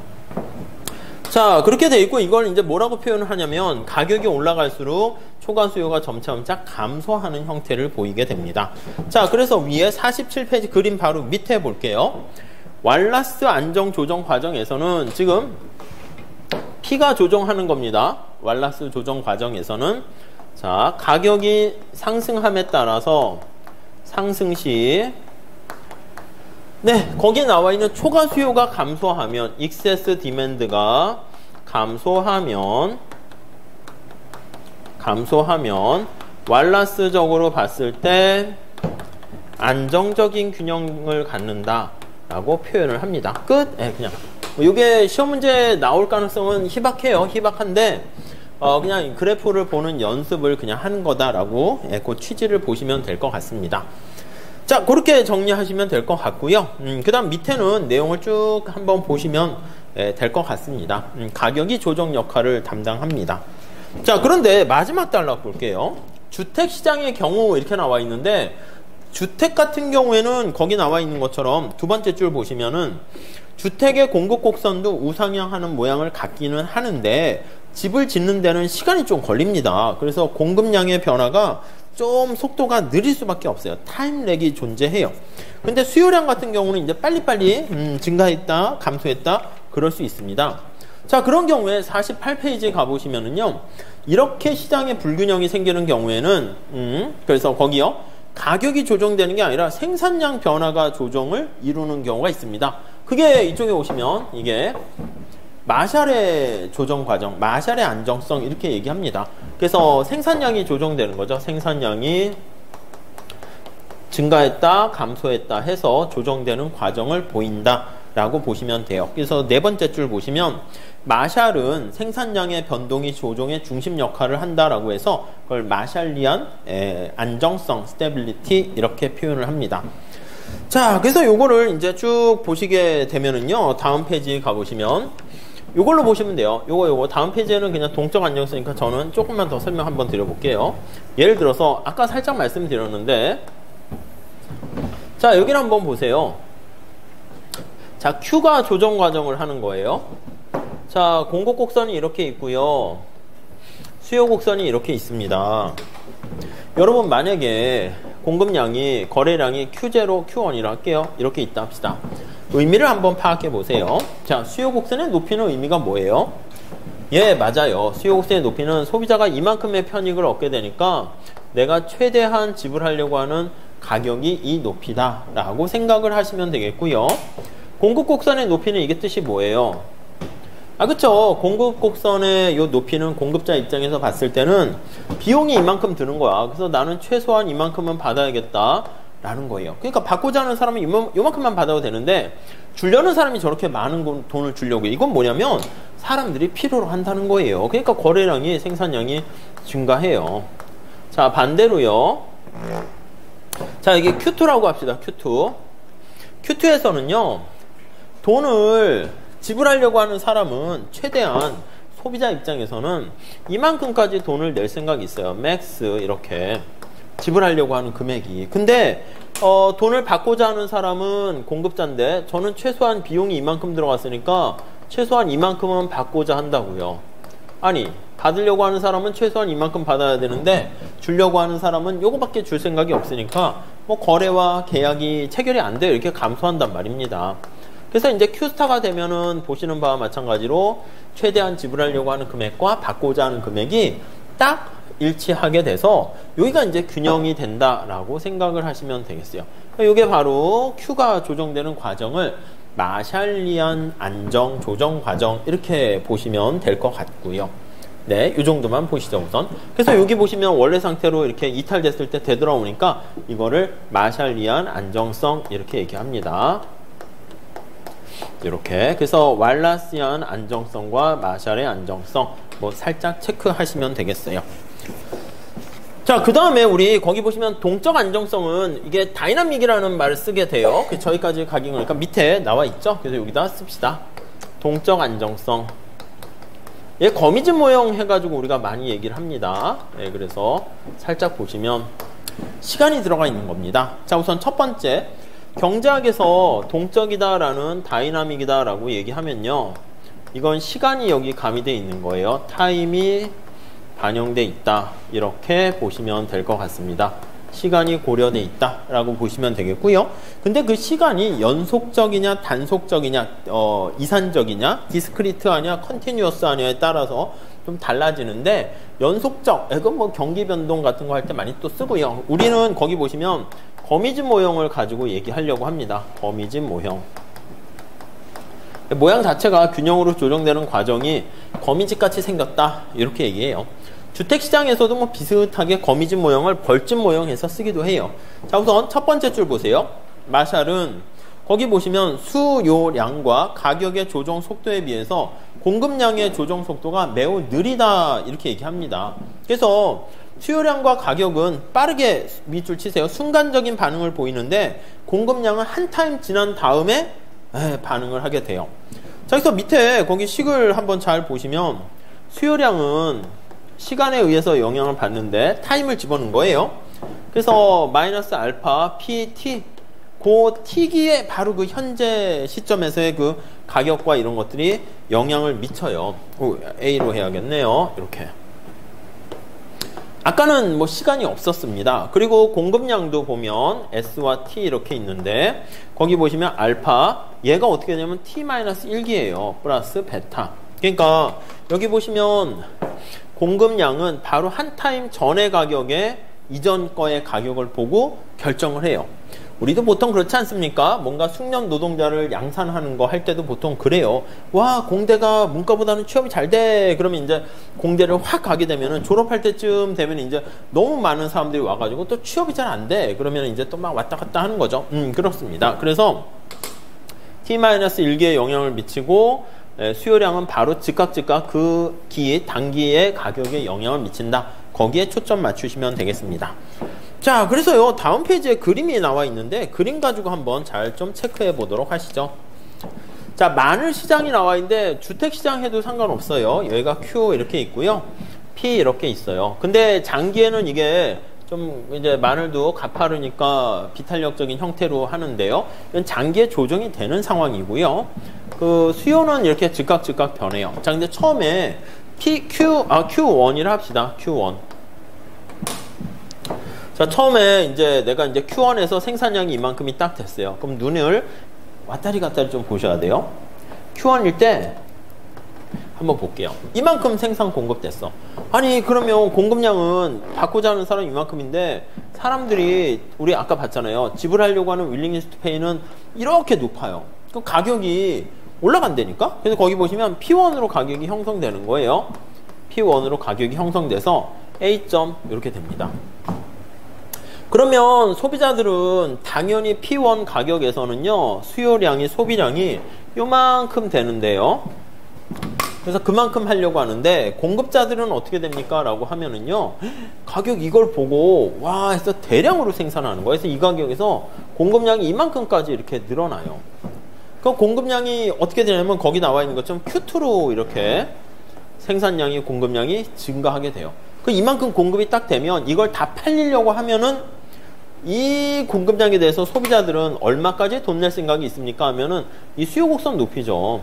자, 그렇게 돼 있고 이걸 이제 뭐라고 표현을 하냐면 가격이 올라갈수록 초과 수요가 점차 감소하는 형태를 보이게 됩니다. 자, 그래서 위에 47페이지 그림 바로 밑에 볼게요. 왈라스 안정 조정 과정에서는 지금 P가 조정하는 겁니다. 왈라스 조정 과정에서는 자, 가격이 상승함에 따라서 상승 시 네, 거기에 나와 있는 초과 수요가 감소하면 excess demand가 감소하면 왈라스적으로 봤을 때 안정적인 균형을 갖는다 라고 표현을 합니다. 끝. 네, 그냥 이게 시험 문제 나올 가능성은 희박한데 그냥 그래프를 보는 연습을 그냥 하는 거다라고 그 취지를 보시면 될 것 같습니다. 자, 그렇게 정리하시면 될 것 같고요. 그 다음 밑에는 내용을 쭉 한번 보시면 될 것 같습니다. 가격이 조정 역할을 담당합니다. 자, 그런데 마지막 단락 볼게요. 주택시장의 경우 이렇게 나와 있는데 주택 같은 경우에는 거기 나와 있는 것처럼 두 번째 줄 보시면은 주택의 공급 곡선도 우상향하는 모양을 갖기는 하는데 집을 짓는 데는 시간이 좀 걸립니다. 그래서 공급량의 변화가 좀 속도가 느릴 수밖에 없어요. 타임렉이 존재해요. 근데 수요량 같은 경우는 이제 빨리빨리 증가했다, 감소했다 그럴 수 있습니다. 자, 그런 경우에 48페이지에 가보시면은요, 이렇게 시장에 불균형이 생기는 경우에는 그래서 거기요, 가격이 조정되는 게 아니라 생산량 변화가 조정을 이루는 경우가 있습니다. 그게 이쪽에 오시면 이게 마샬의 조정 과정, 마샬의 안정성 이렇게 얘기합니다. 그래서 생산량이 조정되는 거죠. 생산량이 증가했다, 감소했다 해서 조정되는 과정을 보인다 라고 보시면 돼요. 그래서 네 번째 줄 보시면 마샬은 생산량의 변동이 조정의 중심 역할을 한다라고 해서 그걸 마샬리안 안정성, 스테빌리티 이렇게 표현을 합니다. 자, 그래서 요거를 이제 쭉 보시게 되면은요, 다음 페이지 가보시면 요걸로 보시면 돼요. 요거 다음 페이지에는 그냥 동적 안정성이니까 저는 조금만 더 설명 한번 드려볼게요. 예를 들어서 아까 살짝 말씀드렸는데, 자, 여기를 한번 보세요. 자, Q가 조정 과정을 하는 거예요. 자, 공급 곡선이 이렇게 있고요. 수요 곡선이 이렇게 있습니다. 여러분 만약에 공급량이 거래량이 Q0, Q1이라 할게요. 이렇게 있다 합시다. 의미를 한번 파악해 보세요. 자, 수요 곡선의 높이는 의미가 뭐예요? 예, 맞아요. 수요 곡선의 높이는 소비자가 이만큼의 편익을 얻게 되니까 내가 최대한 지불하려고 하는 가격이 이 높이다 라고 생각을 하시면 되겠고요. 공급 곡선의 높이는 이게 뜻이 뭐예요? 아, 그쵸. 공급 곡선의 요 높이는 공급자 입장에서 봤을 때는 비용이 이만큼 드는 거야. 그래서 나는 최소한 이만큼은 받아야겠다 라는 거예요. 그러니까 받고자 하는 사람은 요만큼만 받아도 되는데 주려는 사람이 저렇게 많은 돈을 주려고 해요. 이건 뭐냐면 사람들이 필요로 한다는 거예요. 그러니까 거래량이, 생산량이 증가해요. 자, 반대로요. 자, 이게 Q2라고 합시다. Q2. Q2에서는요, 돈을 지불하려고 하는 사람은 최대한 소비자 입장에서는 이만큼까지 돈을 낼 생각이 있어요. 맥스 이렇게 지불하려고 하는 금액이. 근데 돈을 받고자 하는 사람은 공급자인데 저는 최소한 비용이 이만큼 들어갔으니까 최소한 이만큼은 받고자 한다고요. 아니, 받으려고 하는 사람은 최소한 이만큼 받아야 되는데 주려고 하는 사람은 요거밖에 줄 생각이 없으니까 뭐 거래와 계약이 체결이 안 돼요. 이렇게 감소한단 말입니다. 그래서 이제 Q스타가 되면은 보시는 바와 마찬가지로 최대한 지불하려고 하는 금액과 받고자 하는 금액이 딱 일치하게 돼서 여기가 이제 균형이 된다라고 생각을 하시면 되겠어요. 이게 바로 Q가 조정되는 과정을 마샬리안 안정 조정 과정 이렇게 보시면 될 것 같고요. 네, 이 정도만 보시죠 우선. 그래서 여기 보시면 원래 상태로 이렇게 이탈됐을 때 되돌아오니까 이거를 마샬리안 안정성 이렇게 얘기합니다. 이렇게. 그래서 왈라시안 안정성과 마샬의 안정성 뭐 살짝 체크하시면 되겠어요. 자, 그 다음에 우리 거기 보시면 동적 안정성은 이게 다이나믹이라는 말을 쓰게 돼요. 저기까지 가긴 거니까 밑에 나와 있죠. 그래서 여기다 씁시다. 동적 안정성. 얘 거미줄 모형 해가지고 우리가 많이 얘기를 합니다. 네, 그래서 살짝 보시면 시간이 들어가 있는 겁니다. 자, 우선 첫 번째 경제학에서 동적이다라는 다이나믹이다라고 얘기하면요, 이건 시간이 여기 가미되어 있는 거예요. 타임이 반영돼 있다 이렇게 보시면 될 것 같습니다. 시간이 고려돼 있다 라고 보시면 되겠고요. 근데 그 시간이 연속적이냐 단속적이냐 이산적이냐 디스크리트하냐 컨티뉴어스하냐에 따라서 좀 달라지는데, 연속적 이건 뭐 경기 변동 같은 거 할 때 많이 또 쓰고요. 우리는 거기 보시면 거미줄 모형을 가지고 얘기하려고 합니다. 거미줄 모형. 모양 자체가 균형으로 조정되는 과정이 거미줄 같이 생겼다 이렇게 얘기해요. 주택시장에서도 뭐 비슷하게 거미줄 모형을 벌집 모형해서 쓰기도 해요. 자, 우선 첫 번째 줄 보세요. 마샬은 거기 보시면 수요량과 가격의 조정 속도에 비해서 공급량의 조정 속도가 매우 느리다 이렇게 얘기합니다. 그래서 수요량과 가격은 빠르게 밑줄 치세요. 순간적인 반응을 보이는데 공급량은 한 타임 지난 다음에 반응을 하게 돼요. 자, 그래서 밑에 거기 식을 한번 잘 보시면 수요량은 시간에 의해서 영향을 받는데 타임을 집어넣은 거예요. 그래서 마이너스 알파 pt 그 t기에 바로 그 현재 시점에서의 그 가격과 이런 것들이 영향을 미쳐요. A로 해야겠네요. 이렇게. 아까는 뭐 시간이 없었습니다. 그리고 공급량도 보면 S와 T 이렇게 있는데 거기 보시면 알파 얘가 어떻게 되냐면 T-1기예요. 플러스 베타. 그러니까 여기 보시면 공급량은 바로 한 타임 전의 가격에 이전 거의 가격을 보고 결정을 해요. 우리도 보통 그렇지 않습니까? 뭔가 숙련 노동자를 양산하는 거 할 때도 보통 그래요. 와, 공대가 문과보다는 취업이 잘 돼. 그러면 이제 공대를 확 가게 되면은 졸업할 때쯤 되면 이제 너무 많은 사람들이 와가지고 또 취업이 잘 안 돼. 그러면 이제 또 막 왔다 갔다 하는 거죠. 그렇습니다. 그래서 T-1기에 영향을 미치고 수요량은 바로 즉각 그 단기의 가격에 영향을 미친다. 거기에 초점 맞추시면 되겠습니다. 자, 그래서요, 다음 페이지에 그림이 나와 있는데 그림 가지고 한번 잘 좀 체크해 보도록 하시죠. 자, 마늘 시장이 나와 있는데 주택 시장 해도 상관없어요. 여기가 Q 이렇게 있고요, P 이렇게 있어요. 근데 장기에는 이게 좀 이제 마늘도 가파르니까 비탄력적인 형태로 하는데요, 이건 장기에 조정이 되는 상황이고요. 그 수요는 이렇게 즉각 변해요. 자, 근데 처음에 Q1이라 합시다. Q1. 자, 처음에 이제 내가 이제 Q1에서 생산량이 이만큼이 딱 됐어요. 그럼 눈을 왔다리 갔다리 좀 보셔야 돼요. Q1일 때 한번 볼게요. 이만큼 생산 공급됐어. 아니, 그러면 공급량은 받고자 하는 사람이 이만큼인데 사람들이 우리 아까 봤잖아요. 지불하려고 하는 윌링리스 투 페이는 이렇게 높아요. 그럼 가격이 올라간다니까? 그래서 거기 보시면 P1으로 가격이 형성되는 거예요. P1으로 가격이 형성돼서 A점 이렇게 됩니다. 그러면 소비자들은 당연히 P1 가격에서는요, 수요량이, 소비량이 요만큼 되는데요. 그래서 그만큼 하려고 하는데 공급자들은 어떻게 됩니까? 라고 하면은요, 가격 이걸 보고 와 해서 대량으로 생산하는 거예요. 그래서 이 가격에서 공급량이 이만큼까지 이렇게 늘어나요. 그 공급량이 어떻게 되냐면 거기 나와 있는 것처럼 Q2로 이렇게 생산량이, 공급량이 증가하게 돼요. 그 이만큼 공급이 딱 되면 이걸 다 팔리려고 하면은 이 공급량에 대해서 소비자들은 얼마까지 돈 낼 생각이 있습니까? 하면은 이 수요 곡선 높이죠.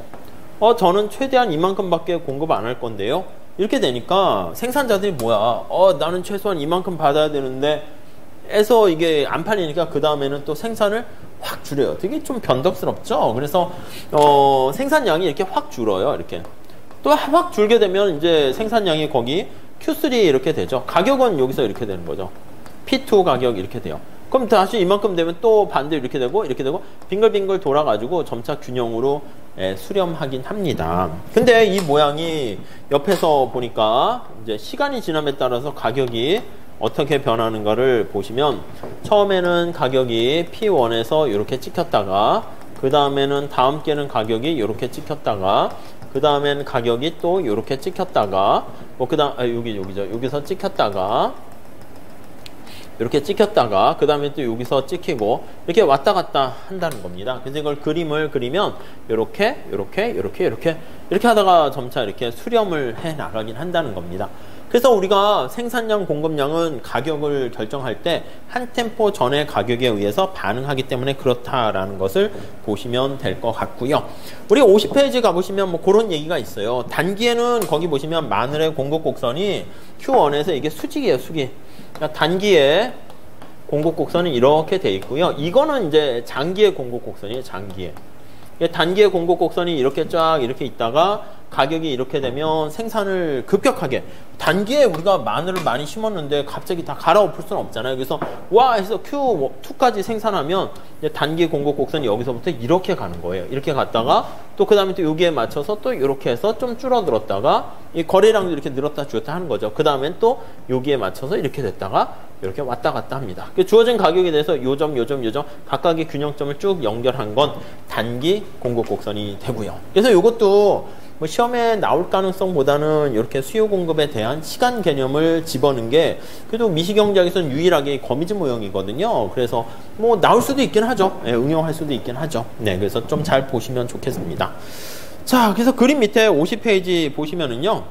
저는 최대한 이만큼밖에 공급 안 할 건데요. 이렇게 되니까 생산자들이 뭐야? 나는 최소한 이만큼 받아야 되는데 해서 이게 안 팔리니까 그 다음에는 또 생산을 확 줄여요. 되게 좀 변덕스럽죠? 그래서 생산량이 이렇게 확 줄어요. 이렇게. 또 확 줄게 되면 이제 생산량이 거기 Q3 이렇게 되죠. 가격은 여기서 이렇게 되는 거죠. P2 가격 이렇게 돼요. 그럼 다시 이만큼 되면 또 반대 이렇게 되고 빙글빙글 돌아가지고 점차 균형으로 수렴하긴 합니다. 근데 이 모양이 옆에서 보니까 이제 시간이 지남에 따라서 가격이 어떻게 변하는가를 보시면 처음에는 가격이 P1에서 이렇게 찍혔다가 그 다음에는 다음 개는 가격이 이렇게 찍혔다가 그 다음에는 가격이 또 이렇게 찍혔다가 여기서 찍혔다가 이렇게 찍혔다가 그 다음에 또 여기서 찍히고 이렇게 왔다 갔다 한다는 겁니다. 그래서 이걸 그림을 그리면 이렇게 하다가 점차 이렇게 수렴을 해 나가긴 한다는 겁니다. 그래서 우리가 생산량, 공급량은 가격을 결정할 때 한 템포 전의 가격에 의해서 반응하기 때문에 그렇다라는 것을 보시면 될 것 같고요. 우리 50페이지 가보시면 뭐 그런 얘기가 있어요. 단기에는 거기 보시면 마늘의 공급 곡선이 Q1에서 이게 수직이에요, 수직. 그러니까 단기에 공급 곡선이 이렇게 돼 있고요. 이거는 이제 장기의 공급 곡선이에요, 장기에. 단기의 공급 곡선이 이렇게 쫙 이렇게 있다가 가격이 이렇게 되면 생산을 급격하게, 단기에 우리가 마늘을 많이 심었는데 갑자기 다 갈아엎을 수는 없잖아요. 그래서 와 해서 Q2까지 생산하면 이제 단기 공급 곡선이 여기서부터 이렇게 가는 거예요. 이렇게 갔다가 또 그 다음에 또 여기에 맞춰서 또 이렇게 해서 좀 줄어들었다가 이 거래량도 이렇게 늘었다 줄었다 하는 거죠. 그 다음엔 또 여기에 맞춰서 이렇게 됐다가 이렇게 왔다 갔다 합니다. 주어진 가격에 대해서 요점 각각의 균형점을 쭉 연결한 건 단기 공급 곡선이 되고요. 그래서 이것도 뭐 시험에 나올 가능성보다는 이렇게 수요 공급에 대한 시간 개념을 집어넣은 게 그래도 미시경제학에서는 유일하게 거미줄 모형이거든요. 그래서 뭐 나올 수도 있긴 하죠. 네, 응용할 수도 있긴 하죠. 네, 그래서 좀 잘 보시면 좋겠습니다. 자, 그래서 그림 밑에 50페이지 보시면은요,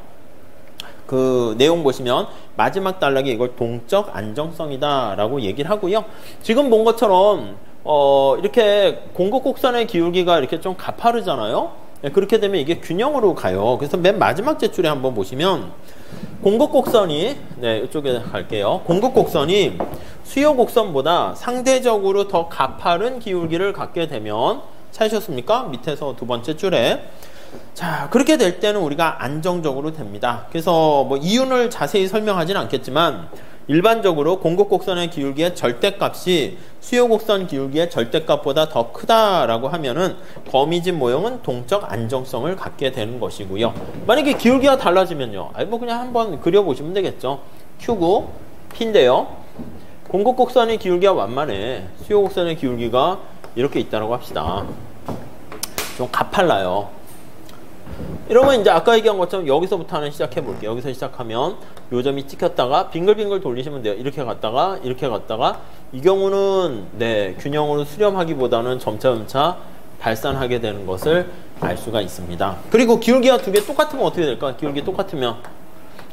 그 내용 보시면 마지막 단락에 이걸 동적 안정성이다 라고 얘기를 하고요. 지금 본 것처럼 이렇게 공급 곡선의 기울기가 이렇게 좀 가파르잖아요. 네, 그렇게 되면 이게 균형으로 가요. 그래서 맨 마지막 제줄에 한번 보시면 공급 곡선이, 네, 이쪽에 갈게요. 공급 곡선이 수요 곡선보다 상대적으로 더 가파른 기울기를 갖게 되면, 찾으셨습니까? 밑에서 두 번째 줄에. 자, 그렇게 될 때는 우리가 안정적으로 됩니다. 그래서 뭐 이윤을 자세히 설명하진 않겠지만 일반적으로 공급 곡선의 기울기의 절대값이 수요 곡선 기울기의 절대값보다 더 크다라고 하면은 거미집 모형은 동적 안정성을 갖게 되는 것이고요. 만약에 기울기가 달라지면요. 뭐 그냥 한번 그려보시면 되겠죠. Q고 P인데요. 공급 곡선의 기울기가 완만해. 수요 곡선의 기울기가 이렇게 있다고 합시다. 좀 가팔라요. 이러면 이제 아까 얘기한 것처럼 여기서부터 시작해 볼게요. 여기서 시작하면 요 점이 찍혔다가 빙글빙글 돌리시면 돼요. 이렇게 갔다가 이렇게 갔다가 이 경우는 네, 균형으로 수렴하기보다는 점차 발산하게 되는 것을 알 수가 있습니다. 그리고 기울기가 두 개 똑같으면 어떻게 될까? 기울기 똑같으면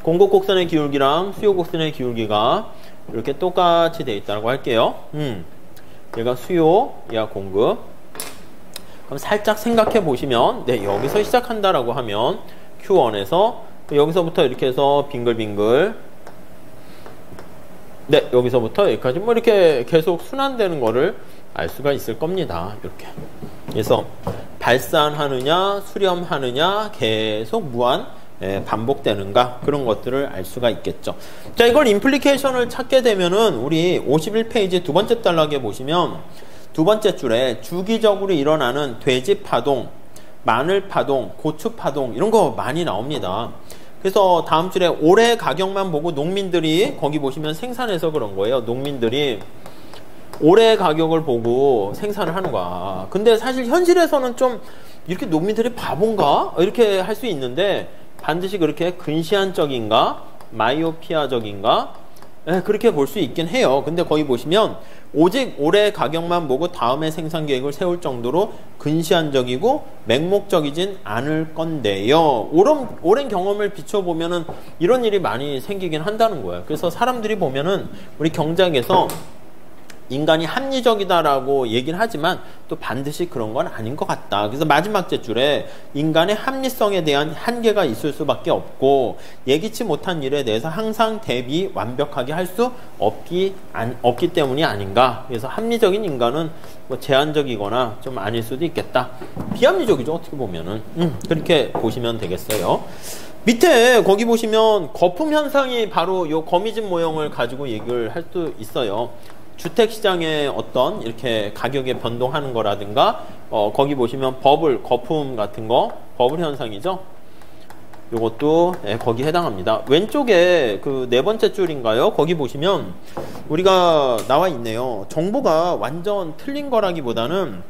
공급 곡선의 기울기랑 수요 곡선의 기울기가 이렇게 똑같이 돼 있다고 할게요. 얘가 수요, 얘가 공급. 그럼 살짝 생각해 보시면 네, 여기서 시작한다라고 하면 Q1에서 여기서부터 이렇게 해서 빙글빙글 네, 여기서부터 여기까지 뭐 이렇게 계속 순환되는 거를 알 수가 있을 겁니다. 이렇게. 그래서 발산하느냐, 수렴하느냐 계속 무한 반복되는가 그런 것들을 알 수가 있겠죠. 자, 이걸 임플리케이션을 찾게 되면은 우리 51페이지 두 번째 단락에 보시면 두 번째 줄에 주기적으로 일어나는 돼지 파동, 마늘 파동, 고추 파동 이런 거 많이 나옵니다. 그래서 다음 줄에 올해 가격만 보고 농민들이 거기 보시면 생산해서 그런 거예요. 농민들이 올해 가격을 보고 생산을 하는 거야. 근데 사실 현실에서는 좀 이렇게 농민들이 바본가? 이렇게 할 수 있는데 반드시 그렇게 근시안적인가? 마이오피아적인가? 그렇게 볼 수 있긴 해요. 근데 거기 보시면 오직 올해 가격만 보고 다음에 생산 계획을 세울 정도로 근시안적이고 맹목적이진 않을 건데요. 오랜 경험을 비춰보면은 이런 일이 많이 생기긴 한다는 거예요. 그래서 사람들이 보면은 우리 경제학에서 인간이 합리적이다라고 얘기를 하지만 또 반드시 그런 건 아닌 것 같다. 그래서 마지막 제줄에 인간의 합리성에 대한 한계가 있을 수밖에 없고 예기치 못한 일에 대해서 항상 대비 완벽하게 할 수 없기 때문이 아닌가. 그래서 합리적인 인간은 뭐 제한적이거나 좀 아닐 수도 있겠다. 비합리적이죠, 어떻게 보면은. 그렇게 보시면 되겠어요. 밑에 거기 보시면 거품 현상이 바로 요 거미집 모형을 가지고 얘기를 할 수 있어요. 주택시장의 어떤 이렇게 가격에 변동하는 거라든가 거기 보시면 버블, 거품 같은 거 버블 현상이죠. 요것도 거기 해당합니다. 왼쪽에 그 네 번째 줄인가요? 거기 보시면 우리가 나와 있네요. 정보가 완전 틀린 거라기보다는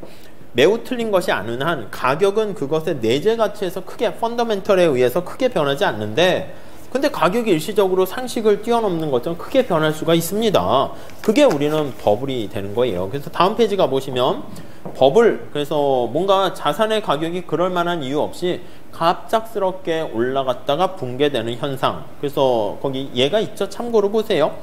매우 틀린 것이 아닌 한 가격은 그것의 내재 가치에서 크게 펀더멘털에 의해서 크게 변하지 않는데 근데 가격이 일시적으로 상식을 뛰어넘는 것처럼 크게 변할 수가 있습니다. 그게 우리는 버블이 되는 거예요. 그래서 다음 페이지 가보시면 버블, 그래서 뭔가 자산의 가격이 그럴 만한 이유 없이 갑작스럽게 올라갔다가 붕괴되는 현상. 그래서 거기 얘가 있죠. 참고로 보세요.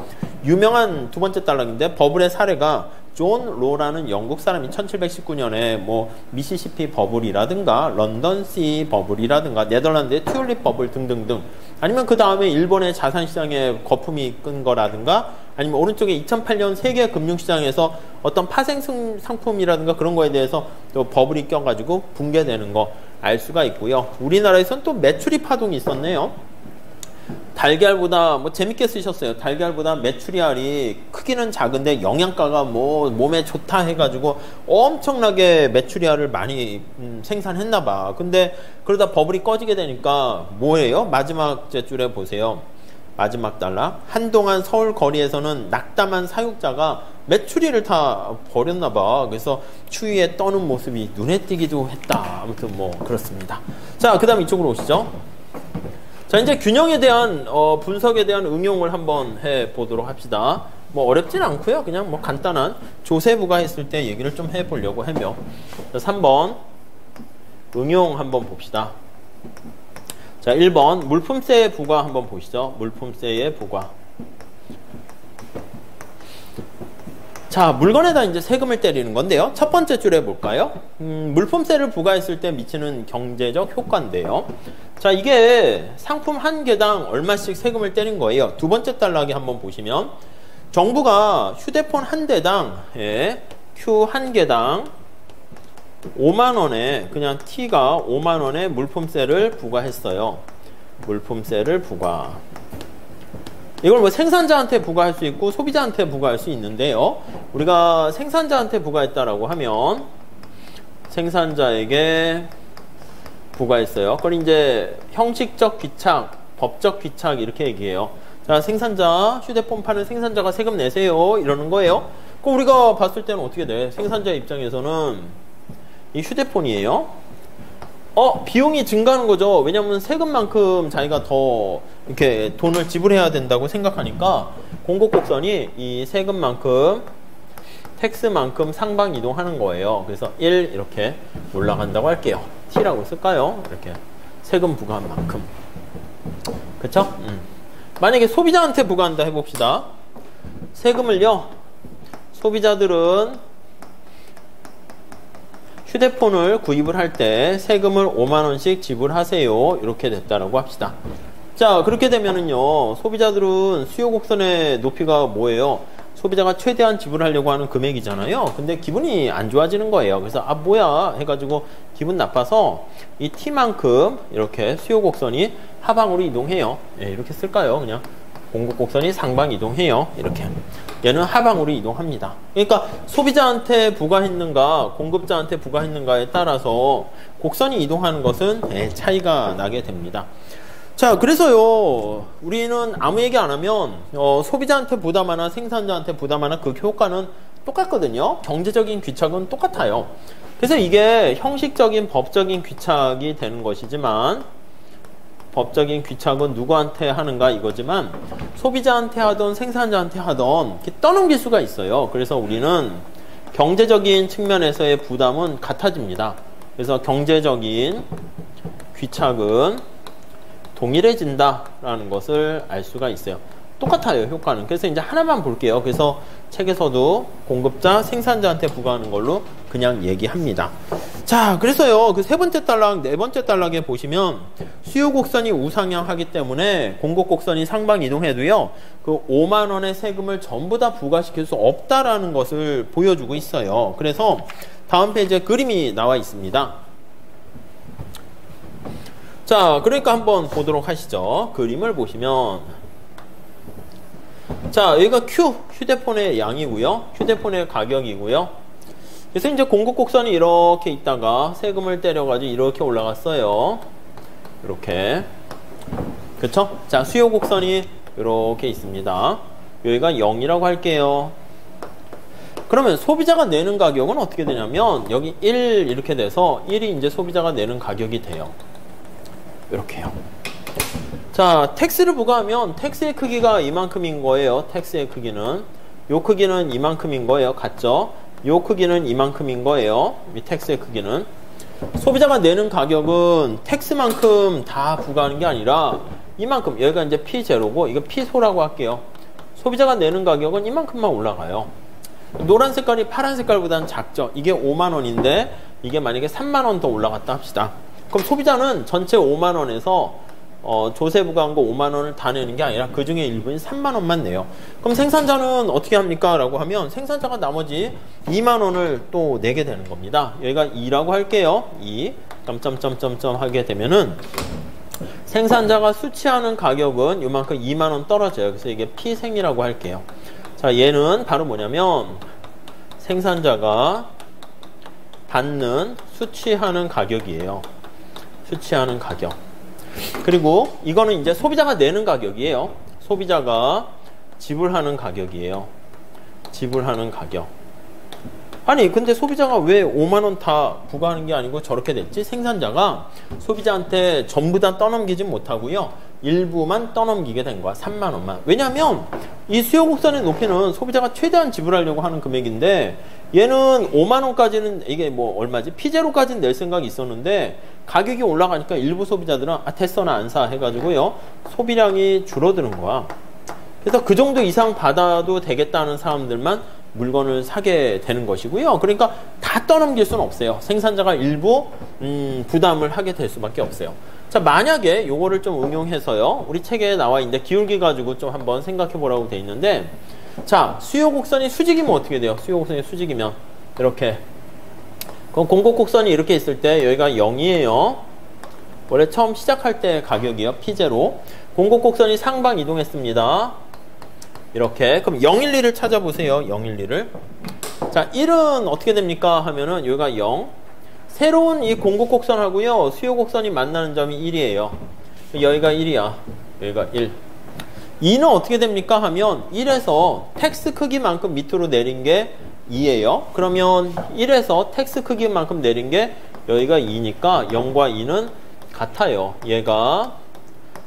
유명한 두 번째 단락인데 버블의 사례가 존 로라는 영국 사람이 1719년에 뭐 미시시피 버블이라든가 런던 시 버블이라든가 네덜란드의 튤립 버블 등등등 아니면 그 다음에 일본의 자산시장에 거품이 끈 거라든가 아니면 오른쪽에 2008년 세계 금융시장에서 어떤 파생 상품이라든가 그런 거에 대해서 또 버블이 껴가지고 붕괴되는 거 알 수가 있고요. 우리나라에선 또 메추리 파동이 있었네요. 달걀보다 뭐 재밌게 쓰셨어요. 달걀보다 메추리알이 크기는 작은데 영양가가 뭐 몸에 좋다 해가지고 엄청나게 메추리알을 많이 생산했나 봐. 근데 그러다 버블이 꺼지게 되니까 뭐예요? 마지막 제줄에 보세요. 마지막 단락. 한동안 서울 거리에서는 낙담한 사육자가 메추리를 다 버렸나 봐. 그래서 추위에 떠는 모습이 눈에 띄기도 했다. 아무튼 뭐 그렇습니다. 자, 그 다음 이쪽으로 오시죠. 자, 이제 균형에 대한 분석에 대한 응용을 한번 해보도록 합시다. 뭐 어렵진 않고요. 그냥 뭐 간단한 조세부가 했을 때 얘기를 좀 해보려고 하며. 자, 3번 응용 한번 봅시다. 자, 1번 물품세의 부과 한번 보시죠. 물품세의 부과. 자, 물건에다 이제 세금을 때리는 건데요. 첫 번째 줄에 볼까요? 물품세를 부과했을 때 미치는 경제적 효과인데요. 자, 이게 상품 한 개당 얼마씩 세금을 때린 거예요. 두 번째 단락에 한번 보시면 정부가 휴대폰 한 대당 Q 한 개당 5만원에 그냥 T가 5만원의 물품세를 부과했어요. 물품세를 부과. 이걸 뭐 생산자한테 부과할 수 있고 소비자한테 부과할 수 있는데요. 우리가 생산자한테 부과했다라고 하면 생산자에게 부과했어요. 그걸 이제 형식적 귀착, 법적 귀착 이렇게 얘기해요. 자, 생산자, 휴대폰 파는 생산자가 세금 내세요. 이러는 거예요. 그럼 우리가 봤을 때는 어떻게 돼? 생산자 입장에서는 이 휴대폰이에요. 비용이 증가하는 거죠. 왜냐면 세금만큼 자기가 더 이렇게 돈을 지불해야 된다고 생각하니까 공고곡선이 이 세금만큼, 텍스만큼 상방 이동하는 거예요. 그래서 1 이렇게 올라간다고 할게요. T라고 쓸까요? 이렇게 세금 부과한 만큼. 그쵸? 만약에 소비자한테 부과한다 해봅시다. 세금을요, 소비자들은 휴대폰을 구입을 할 때 세금을 5만원씩 지불하세요. 이렇게 됐다라고 합시다. 자, 그렇게 되면은요, 소비자들은 수요 곡선의 높이가 뭐예요? 소비자가 최대한 지불하려고 하는 금액이잖아요. 근데 기분이 안 좋아지는 거예요. 그래서 아 뭐야 해가지고 기분 나빠서 이 T만큼 이렇게 수요 곡선이 하방으로 이동해요. 예, 이렇게 쓸까요? 그냥 공급 곡선이 상방 이동해요. 이렇게. 얘는 하방으로 이동합니다. 그러니까 소비자한테 부과했는가 공급자한테 부과했는가에 따라서 곡선이 이동하는 것은 차이가 나게 됩니다. 자, 그래서요, 우리는 아무 얘기 안 하면 소비자한테 부담하나 생산자한테 부담하나 그 효과는 똑같거든요. 경제적인 귀착은 똑같아요. 그래서 이게 형식적인 법적인 귀착이 되는 것이지만, 법적인 귀착은 누구한테 하는가 이거지만 소비자한테 하던 생산자한테 하던 이렇게 떠넘길 수가 있어요. 그래서 우리는 경제적인 측면에서의 부담은 같아집니다. 그래서 경제적인 귀착은 동일해진다라는 것을 알 수가 있어요. 똑같아요, 효과는. 그래서 이제 하나만 볼게요. 그래서 책에서도 공급자, 생산자한테 부과하는 걸로 그냥 얘기합니다. 자, 그래서요, 그 세 번째 단락, 네 번째 단락에 보시면 수요 곡선이 우상향하기 때문에 공급 곡선이 상방 이동해도요, 그 5만원의 세금을 전부 다 부과시킬 수 없다라는 것을 보여주고 있어요. 그래서 다음 페이지에 그림이 나와 있습니다. 자, 그러니까 한번 보도록 하시죠. 그림을 보시면, 자, 여기가 Q, 휴대폰의 양이고요. 휴대폰의 가격이고요. 그래서 이제 공급 곡선이 이렇게 있다가 세금을 때려가지고 이렇게 올라갔어요. 이렇게. 그쵸? 자, 수요 곡선이 이렇게 있습니다. 여기가 0이라고 할게요. 그러면 소비자가 내는 가격은 어떻게 되냐면, 여기 1 이렇게 돼서 1이 이제 소비자가 내는 가격이 돼요. 이렇게요. 자, 텍스를 부과하면 텍스의 크기가 이만큼인 거예요. 텍스의 크기는. 요 크기는 이만큼인 거예요. 같죠? 요 크기는 이만큼인 거예요. 이 텍스의 크기는. 소비자가 내는 가격은 텍스만큼 다 부과하는 게 아니라 이만큼. 여기가 이제 P0고 이거 P4라고 할게요. 소비자가 내는 가격은 이만큼만 올라가요. 노란 색깔이 파란 색깔보다는 작죠. 이게 5만원인데 이게 만약에 3만원 더 올라갔다 합시다. 그럼 소비자는 전체 5만원에서 조세 부과한 거 5만원을 다 내는 게 아니라 그 중에 일부인 3만원만 내요. 그럼 생산자는 어떻게 합니까? 라고 하면 생산자가 나머지 2만원을 또 내게 되는 겁니다. 여기가 2라고 할게요. 2 점점점점점 하게 되면은 생산자가 수취하는 가격은 요만큼 2만원 떨어져요. 그래서 이게 P생이라고 할게요. 자, 얘는 바로 뭐냐면 생산자가 받는 수취하는 가격이에요. 수취하는 가격. 그리고 이거는 이제 소비자가 내는 가격이에요. 소비자가 지불하는 가격이에요. 지불하는 가격. 아니, 근데 소비자가 왜 5만원 다 부과하는 게 아니고 저렇게 됐지? 생산자가 소비자한테 전부 다 떠넘기지 못하고요, 일부만 떠넘기게 된 거야. 3만원만. 왜냐하면 이 수요 곡선의 높이는 소비자가 최대한 지불하려고 하는 금액인데, 얘는 5만원까지는 이게 뭐 얼마지? P0까지는 낼 생각이 있었는데 가격이 올라가니까 일부 소비자들은 아 됐어 나 안 사 해가지고요, 소비량이 줄어드는 거야. 그래서 그 정도 이상 받아도 되겠다는 사람들만 물건을 사게 되는 것이고요. 그러니까 다 떠넘길 수는 없어요. 생산자가 일부 부담을 하게 될 수밖에 없어요. 자, 만약에 요거를 좀 응용해서요, 우리 책에 나와 있는데 기울기 가지고 좀 한번 생각해 보라고 돼 있는데, 자, 수요 곡선이 수직이면 어떻게 돼요? 수요 곡선이 수직이면 이렇게. 그럼 공급 곡선이 이렇게 있을 때 여기가 0이에요. 원래 처음 시작할 때 가격이요. P0. 공급 곡선이 상방 이동했습니다. 이렇게. 그럼 012를 찾아보세요. 012를. 자, 1은 어떻게 됩니까? 하면은 여기가 0. 새로운 이 공급 곡선하고요. 수요 곡선이 만나는 점이 1이에요. 여기가 1이야. 여기가 1. 2는 어떻게 됩니까? 하면 1에서 텍스 크기만큼 밑으로 내린 게 2예요. 그러면 1에서 텍스 크기만큼 내린 게 여기가 2니까 0과 2는 같아요. 얘가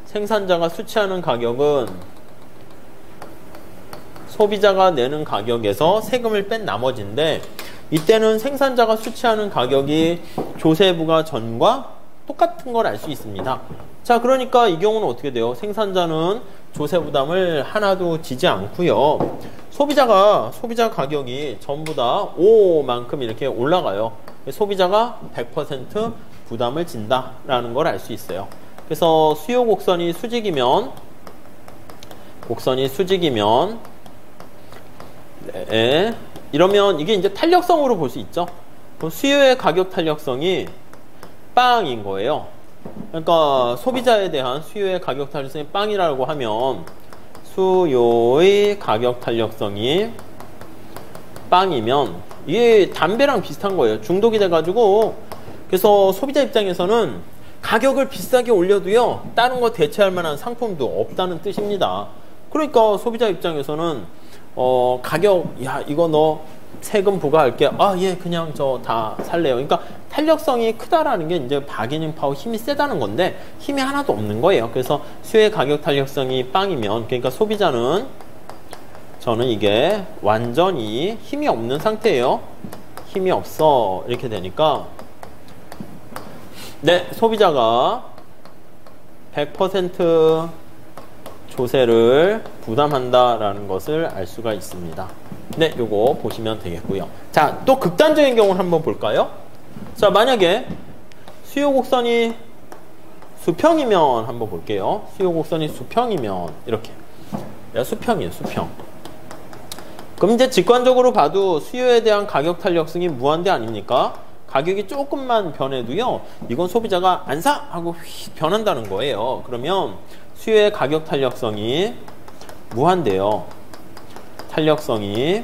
생산자가 수취하는 가격은 소비자가 내는 가격에서 세금을 뺀 나머지인데 이때는 생산자가 수취하는 가격이 조세부가 전과 똑같은 걸 알 수 있습니다. 자, 그러니까 이 경우는 어떻게 돼요? 생산자는 조세 부담을 하나도 지지 않고요. 소비자 가격이 전부 다 5만큼 이렇게 올라가요. 소비자가 100% 부담을 진다라는 걸 알 수 있어요. 그래서 수요 곡선이 수직이면 네, 이러면 이게 이제 탄력성으로 볼 수 있죠. 그럼 수요의 가격 탄력성이 빵인 거예요. 그러니까 소비자에 대한 수요의 가격 탄력성이 빵이라고 하면 수요의 가격 탄력성이 빵이면 이게 담배랑 비슷한 거예요. 중독이 돼가지고. 그래서 소비자 입장에서는 가격을 비싸게 올려도요 다른 거 대체할 만한 상품도 없다는 뜻입니다. 그러니까 소비자 입장에서는 가격, 야, 이거 너 세금 부과할게. 아, 예, 그냥 저 다 살래요. 그러니까 탄력성이 크다라는 게 이제 바게닝 파워 힘이 세다는 건데 힘이 하나도 없는 거예요. 그래서 수요의 가격 탄력성이 빵이면, 그러니까 소비자는, 저는 이게 완전히 힘이 없는 상태예요. 힘이 없어. 이렇게 되니까 네, 소비자가 100% 조세를 부담한다라는 것을 알 수가 있습니다. 네, 요거 보시면 되겠고요. 자, 또 극단적인 경우를 한번 볼까요? 자, 만약에 수요 곡선이 수평이면 한번 볼게요. 수요 곡선이 수평이면 이렇게. 수평이에요, 수평. 그럼 이제 직관적으로 봐도 수요에 대한 가격 탄력성이 무한대 아닙니까? 가격이 조금만 변해도요, 이건 소비자가 안 사! 하고 휙 변한다는 거예요. 그러면 수요의 가격 탄력성이 무한대요. 탄력성이.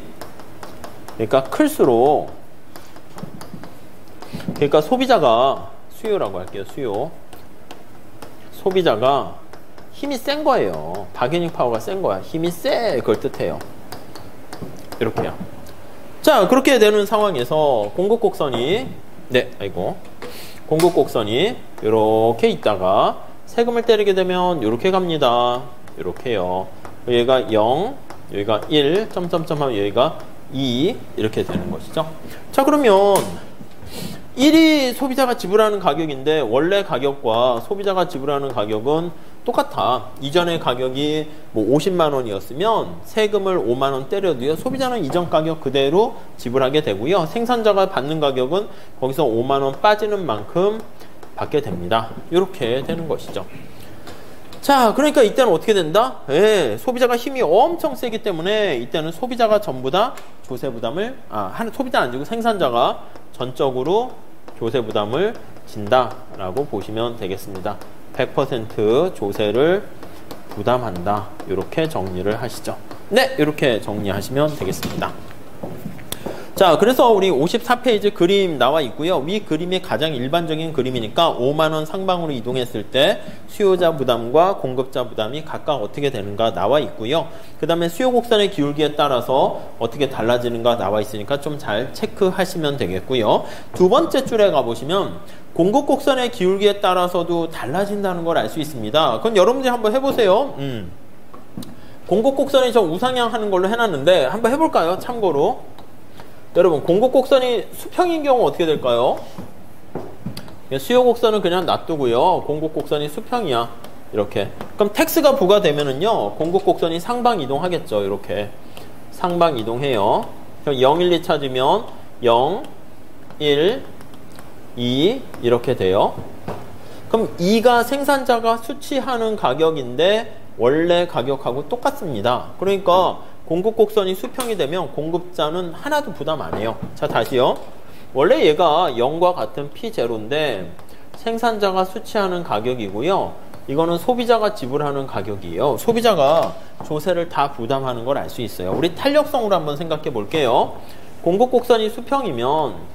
그러니까 클수록, 그러니까 소비자가, 수요라고 할게요, 수요. 소비자가 힘이 센 거예요. 바게닝 파워가 센 거야. 힘이 세! 그걸 뜻해요. 이렇게요. 자, 그렇게 되는 상황에서 공급곡선이, 공급곡선이 이렇게 있다가 세금을 때리게 되면 이렇게 갑니다. 이렇게요. 여기가 0, 여기가 1, 점점점 하면 여기가 2 이렇게 되는 것이죠. 자, 그러면 1이 소비자가 지불하는 가격인데 원래 가격과 소비자가 지불하는 가격은 똑같아. 이전의 가격이 뭐 50만 원이었으면 세금을 5만 원 때려도요, 소비자는 이전 가격 그대로 지불하게 되고요. 생산자가 받는 가격은 거기서 5만 원 빠지는 만큼 받게 됩니다. 이렇게 되는 것이죠. 자, 그러니까 이때는 어떻게 된다? 소비자가 힘이 엄청 세기 때문에 이때는 소비자가 전부 다 조세 부담을, 소비자는 안 지고 생산자가 전적으로 조세 부담을 진다라고 보시면 되겠습니다. 100% 조세를 부담한다. 이렇게 정리를 하시죠. 네, 이렇게 정리하시면 되겠습니다. 자, 그래서 우리 54페이지 그림 나와 있고요. 위 그림이 가장 일반적인 그림이니까 5만 원 상방으로 이동했을 때 수요자 부담과 공급자 부담이 각각 어떻게 되는가 나와 있고요. 그 다음에 수요 곡선의 기울기에 따라서 어떻게 달라지는가 나와 있으니까 좀 잘 체크하시면 되겠고요. 두 번째 줄에 가보시면 공급 곡선의 기울기에 따라서도 달라진다는 걸 알 수 있습니다. 그럼 여러분들이 한번 해보세요. 공급 곡선이 저 우상향 하는 걸로 해놨는데 한번 해볼까요? 참고로. 여러분, 공급 곡선이 수평인 경우 어떻게 될까요? 수요 곡선은 그냥 놔두고요. 공급 곡선이 수평이야. 이렇게. 그럼 텍스가 부과되면은요, 공급 곡선이 상방 이동하겠죠. 이렇게. 상방 이동해요. 그럼 0, 1, 2 찾으면 0, 1, 2 이렇게 돼요. 그럼 2가 생산자가 수취하는 가격인데 원래 가격하고 똑같습니다. 그러니까 공급 곡선이 수평이 되면 공급자는 하나도 부담 안 해요. 자, 다시요. 원래 얘가 0과 같은 P0인데 생산자가 수취하는 가격이고요. 이거는 소비자가 지불하는 가격이에요. 소비자가 조세를 다 부담하는 걸 알 수 있어요. 우리 탄력성으로 한번 생각해 볼게요. 공급곡선이 수평이면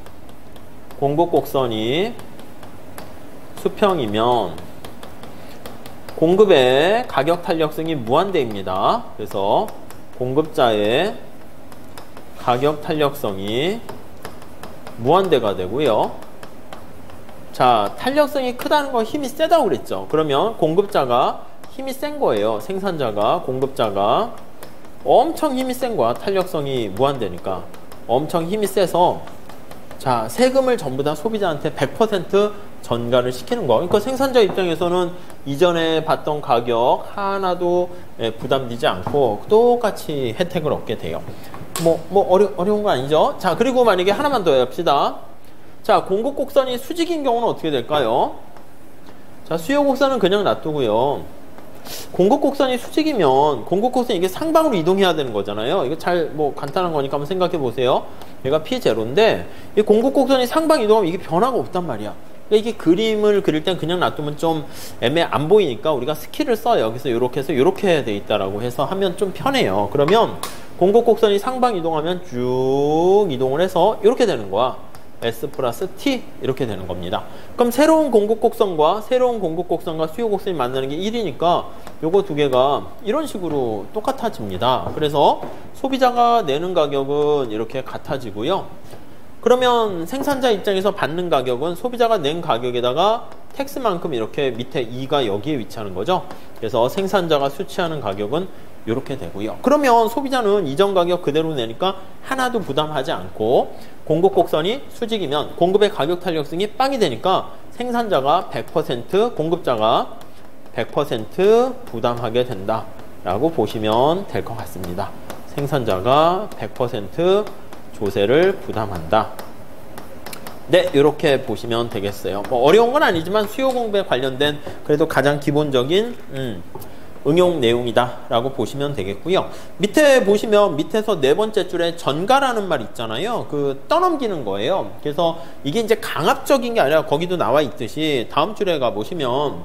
공급의 가격 탄력성이 무한대입니다. 그래서 공급자의 가격 탄력성이 무한대가 되고요. 자, 탄력성이 크다는 건 힘이 세다고 그랬죠. 그러면 공급자가 힘이 센 거예요. 생산자가, 공급자가 엄청 힘이 센 거야. 탄력성이 무한대니까. 엄청 힘이 세서 자, 세금을 전부 다 소비자한테 100% 전가를 시키는 거. 그러니까 생산자 입장에서는 이전에 받던 가격 하나도 부담되지 않고 똑같이 혜택을 얻게 돼요. 어려운 거 아니죠? 자, 그리고 만약에 하나만 더 해봅시다. 자, 공급곡선이 수직인 경우는 어떻게 될까요? 자, 수요곡선은 그냥 놔두고요. 공급곡선이 수직이면 공급곡선이 이게 상방으로 이동해야 되는 거잖아요. 이거 간단한 거니까 한번 생각해 보세요. 얘가 P0인데 이 공급곡선이 상방 이동하면 이게 변화가 없단 말이야. 그러니까 이게 그림을 그릴 땐 그냥 놔두면 좀 안 보이니까 우리가 스킬을 써요. 그래서 이렇게 해서 이렇게 돼 있다라고 해서 하면 좀 편해요. 그러면 공급곡선이 상방 이동하면 쭉 이동을 해서 이렇게 되는 거야. S 플러스 T 이렇게 되는 겁니다. 그럼 새로운 공급곡선과 수요곡선이 만나는 게 1이니까 요거 두 개가 이런 식으로 똑같아집니다. 그래서 소비자가 내는 가격은 이렇게 같아지고요. 그러면 생산자 입장에서 받는 가격은 소비자가 낸 가격에다가 텍스만큼 이렇게 밑에 2가 여기에 위치하는 거죠. 그래서 생산자가 수취하는 가격은 이렇게 되고요. 그러면 소비자는 이전 가격 그대로 내니까 하나도 부담하지 않고 공급곡선이 수직이면 공급의 가격 탄력성이 빵이 되니까 생산자가 100%, 공급자가 100% 부담하게 된다라고 보시면 될 것 같습니다. 생산자가 100% 조세를 부담한다. 네, 이렇게 보시면 되겠어요. 어려운 건 아니지만 수요 공부에 관련된 그래도 가장 기본적인 응용 내용이다 라고 보시면 되겠고요. 밑에 보시면 밑에서 네 번째 줄에 전가라는 말 있잖아요. 그 떠넘기는 거예요. 그래서 이게 이제 강압적인 게 아니라 거기도 나와 있듯이 다음 줄에 가보시면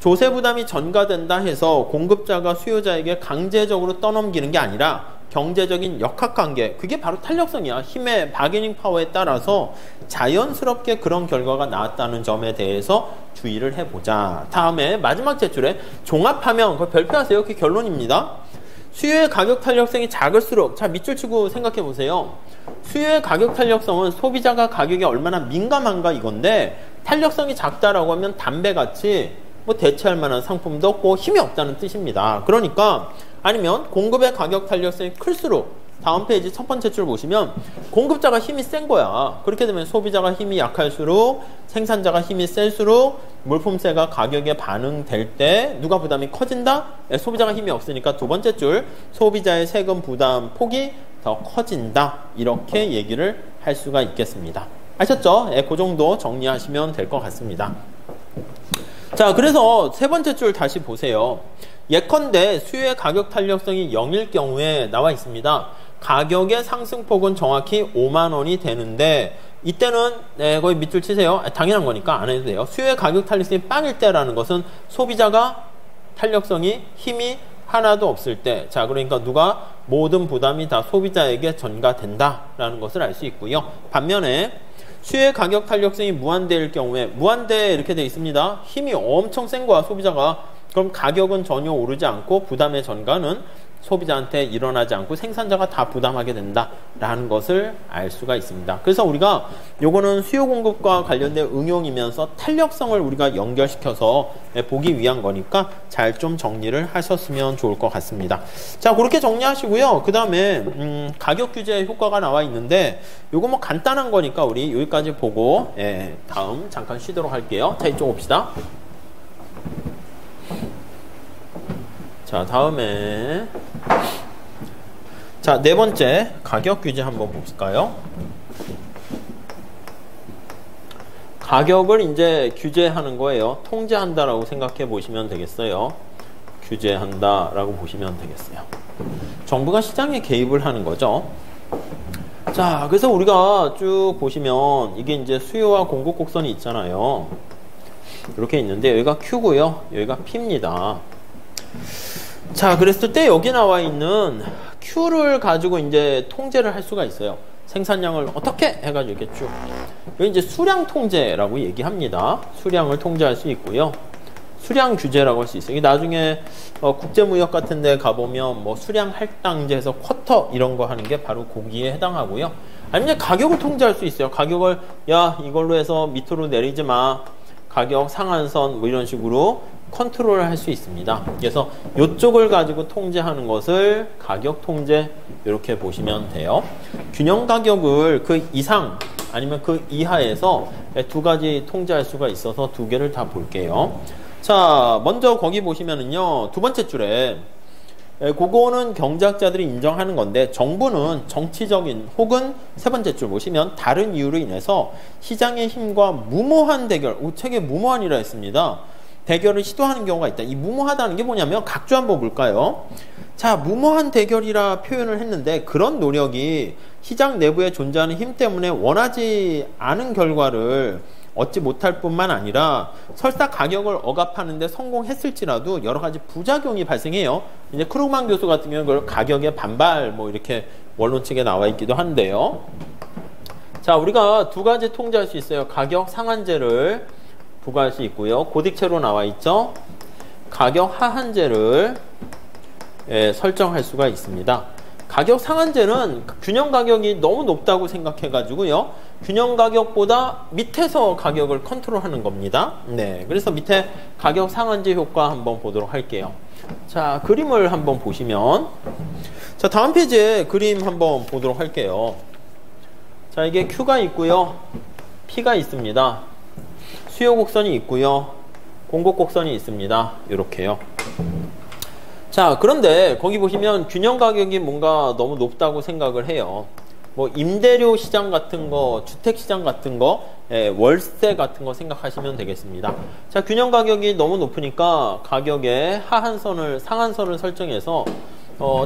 조세 부담이 전가된다 해서 공급자가 수요자에게 강제적으로 떠넘기는 게 아니라 경제적인 역학관계, 그게 바로 탄력성이야. 힘의 바게닝 파워에 따라서 자연스럽게 그런 결과가 나왔다는 점에 대해서 주의를 해보자. 다음에 마지막 제출에 종합하면 그거 별표하세요. 그게 결론입니다. 수요의 가격 탄력성이 작을수록, 자, 밑줄 치고 생각해 보세요. 수요의 가격 탄력성은 소비자가 가격에 얼마나 민감한가 이건데, 탄력성이 작다라고 하면 담배같이 대체할 만한 상품도 없고 힘이 없다는 뜻입니다. 그러니까 아니면 공급의 가격 탄력성이 클수록, 다음 페이지 첫 번째 줄 보시면 공급자가 힘이 센 거야. 그렇게 되면 소비자가 힘이 약할수록, 생산자가 힘이 셀수록 물품세가 가격에 반응될 때 누가 부담이 커진다? 소비자가 힘이 없으니까 두 번째 줄 소비자의 세금 부담 폭이 더 커진다. 이렇게 얘기를 할 수가 있겠습니다. 아셨죠? 그 정도 정리하시면 될 것 같습니다. 자, 그래서 세 번째 줄 다시 보세요. 예컨대 수요의 가격 탄력성이 0일 경우에 나와 있습니다. 가격의 상승폭은 정확히 5만 원이 되는데, 이때는 거의 밑줄 치세요. 당연한 거니까 안 해도 돼요. 수요의 가격 탄력성이 빵일 때라는 것은 소비자가 탄력성이 힘이 하나도 없을 때, 자, 그러니까 누가 모든 부담이 다 소비자에게 전가된다라는 것을 알 수 있고요. 반면에 수요의 가격 탄력성이 무한대일 경우에, 무한대 이렇게 되어 있습니다. 힘이 엄청 센 거야, 소비자가. 그럼 가격은 전혀 오르지 않고 부담의 전가는 소비자한테 일어나지 않고 생산자가 다 부담하게 된다라는 것을 알 수가 있습니다. 그래서 우리가 요거는 수요 공급과 관련된 응용이면서 탄력성을 우리가 연결시켜서 보기 위한 거니까 잘 좀 정리를 하셨으면 좋을 것 같습니다. 자, 그렇게 정리하시고요. 그 다음에 가격 규제 효과가 나와 있는데 요거 간단한 거니까 우리 여기까지 보고 다음 잠깐 쉬도록 할게요. 자, 이쪽 봅시다. 자, 다음에 자, 네 번째 가격 규제 한번 볼까요? 가격을 이제 규제하는 거예요. 통제한다라고 생각해 보시면 되겠어요. 규제한다라고 보시면 되겠어요. 정부가 시장에 개입을 하는 거죠. 자, 그래서 우리가 쭉 보시면 이게 이제 수요와 공급 곡선이 있잖아요. 이렇게 있는데 여기가 Q고요. 여기가 P입니다. 자, 그랬을 때 여기 나와 있는 Q를 가지고 이제 통제를 할 수가 있어요. 생산량을 어떻게 해가지고 이렇게 쭉. 여기 이제 수량 통제라고 얘기합니다. 수량을 통제할 수 있고요. 수량 규제라고 할 수 있어요. 나중에 국제무역 같은 데 가보면 뭐 수량 할당제에서 쿼터 이런 거 하는 게 바로 거기에 해당하고요. 아니면 가격을 통제할 수 있어요. 가격을 야 이걸로 해서 밑으로 내리지 마. 가격 상한선 뭐 이런 식으로 컨트롤을 할 수 있습니다. 그래서 이쪽을 가지고 통제하는 것을 가격 통제 이렇게 보시면 돼요. 균형 가격을 그 이상 아니면 그 이하에서 두 가지 통제할 수가 있어서 두 개를 다 볼게요. 자, 먼저 거기 보시면은요, 두 번째 줄에 그거는 경제학자들이 인정하는 건데 정부는 정치적인 혹은 세 번째 줄 보시면 다른 이유로 인해서 시장의 힘과 무모한 대결, 책에 무모한이라 했습니다. 대결을 시도하는 경우가 있다. 이 무모하다는 게 뭐냐면 각주 한번 볼까요? 자, 무모한 대결이라 표현을 했는데 그런 노력이 시장 내부에 존재하는 힘 때문에 원하지 않은 결과를 얻지 못할 뿐만 아니라 설사 가격을 억압하는데 성공했을지라도 여러 가지 부작용이 발생해요. 이제 크루그만 교수 같은 경우는 그걸 가격의 반발 뭐 이렇게 원론책에 나와 있기도 한데요. 자, 우리가 두 가지 통제할 수 있어요. 가격 상한제를 부과할 수 있고요. 고딕체로 나와 있죠. 가격 하한제를 설정할 수가 있습니다. 가격 상한제는 균형 가격이 너무 높다고 생각해 가지고요. 균형 가격보다 밑에서 가격을 컨트롤하는 겁니다. 네, 그래서 밑에 가격 상한제 효과 한번 보도록 할게요. 자, 그림을 한번 보시면 자, 다음 페이지에 그림 한번 보도록 할게요. 자, 이게 Q가 있고요. P가 있습니다. 수요 곡선이 있고요. 공급 곡선이 있습니다. 이렇게요. 자, 그런데 거기 보시면 균형 가격이 뭔가 너무 높다고 생각을 해요. 뭐 임대료 시장 같은 거, 주택 시장 같은 거, 월세 같은 거 생각하시면 되겠습니다. 자, 균형 가격이 너무 높으니까 가격의 하한선을, 상한선을 설정해서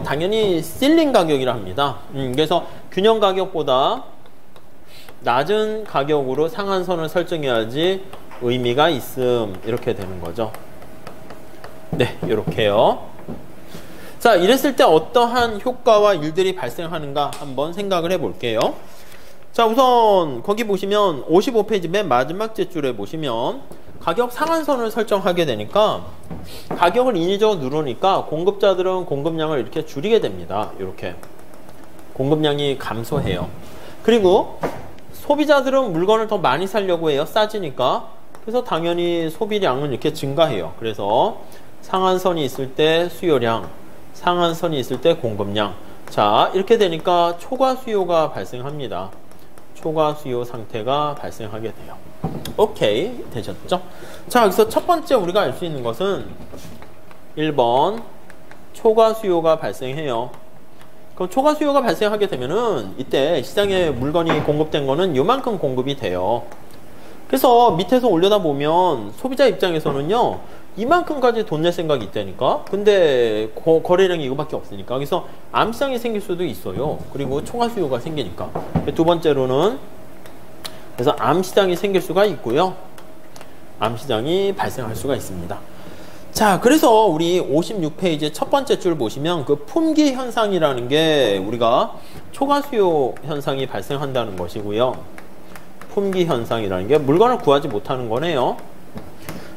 당연히 실링 가격이라 합니다. 그래서 균형 가격보다 낮은 가격으로 상한선을 설정해야지 의미가 있음. 이렇게 되는 거죠. 네, 이렇게요. 자, 이랬을 때 어떠한 효과와 일들이 발생하는가 한번 생각을 해볼게요. 자, 우선 거기 보시면 55페이지 맨 마지막 줄에 보시면 가격 상한선을 설정하게 되니까 가격을 인위적으로 누르니까 공급자들은 공급량을 이렇게 줄이게 됩니다. 이렇게 공급량이 감소해요. 그리고 소비자들은 물건을 더 많이 사려고 해요. 싸지니까. 그래서 당연히 소비량은 이렇게 증가해요. 그래서 상한선이 있을 때 수요량, 상한선이 있을 때 공급량. 자, 이렇게 되니까 초과 수요가 발생합니다. 초과 수요 상태가 발생하게 돼요. 오케이, 되셨죠? 자, 여기서 첫 번째 우리가 알 수 있는 것은 1번 초과 수요가 발생해요. 그럼 초과 수요가 발생하게 되면은 이때 시장에 물건이 공급된 거는 요만큼 공급이 돼요. 그래서 밑에서 올려다 보면 소비자 입장에서는요, 이만큼까지 돈 낼 생각이 있다니까. 근데 거래량이 이거밖에 없으니까. 그래서 암시장이 생길 수도 있어요. 그리고 초과 수요가 생기니까. 두 번째로는 그래서 암시장이 생길 수가 있고요. 암시장이 발생할 수가 있습니다. 자, 그래서 우리 56페이지 첫 번째 줄 보시면 그 품귀 현상이라는 게 우리가 초과 수요 현상이 발생한다는 것이고요. 품귀 현상이라는 게 물건을 구하지 못하는 거네요.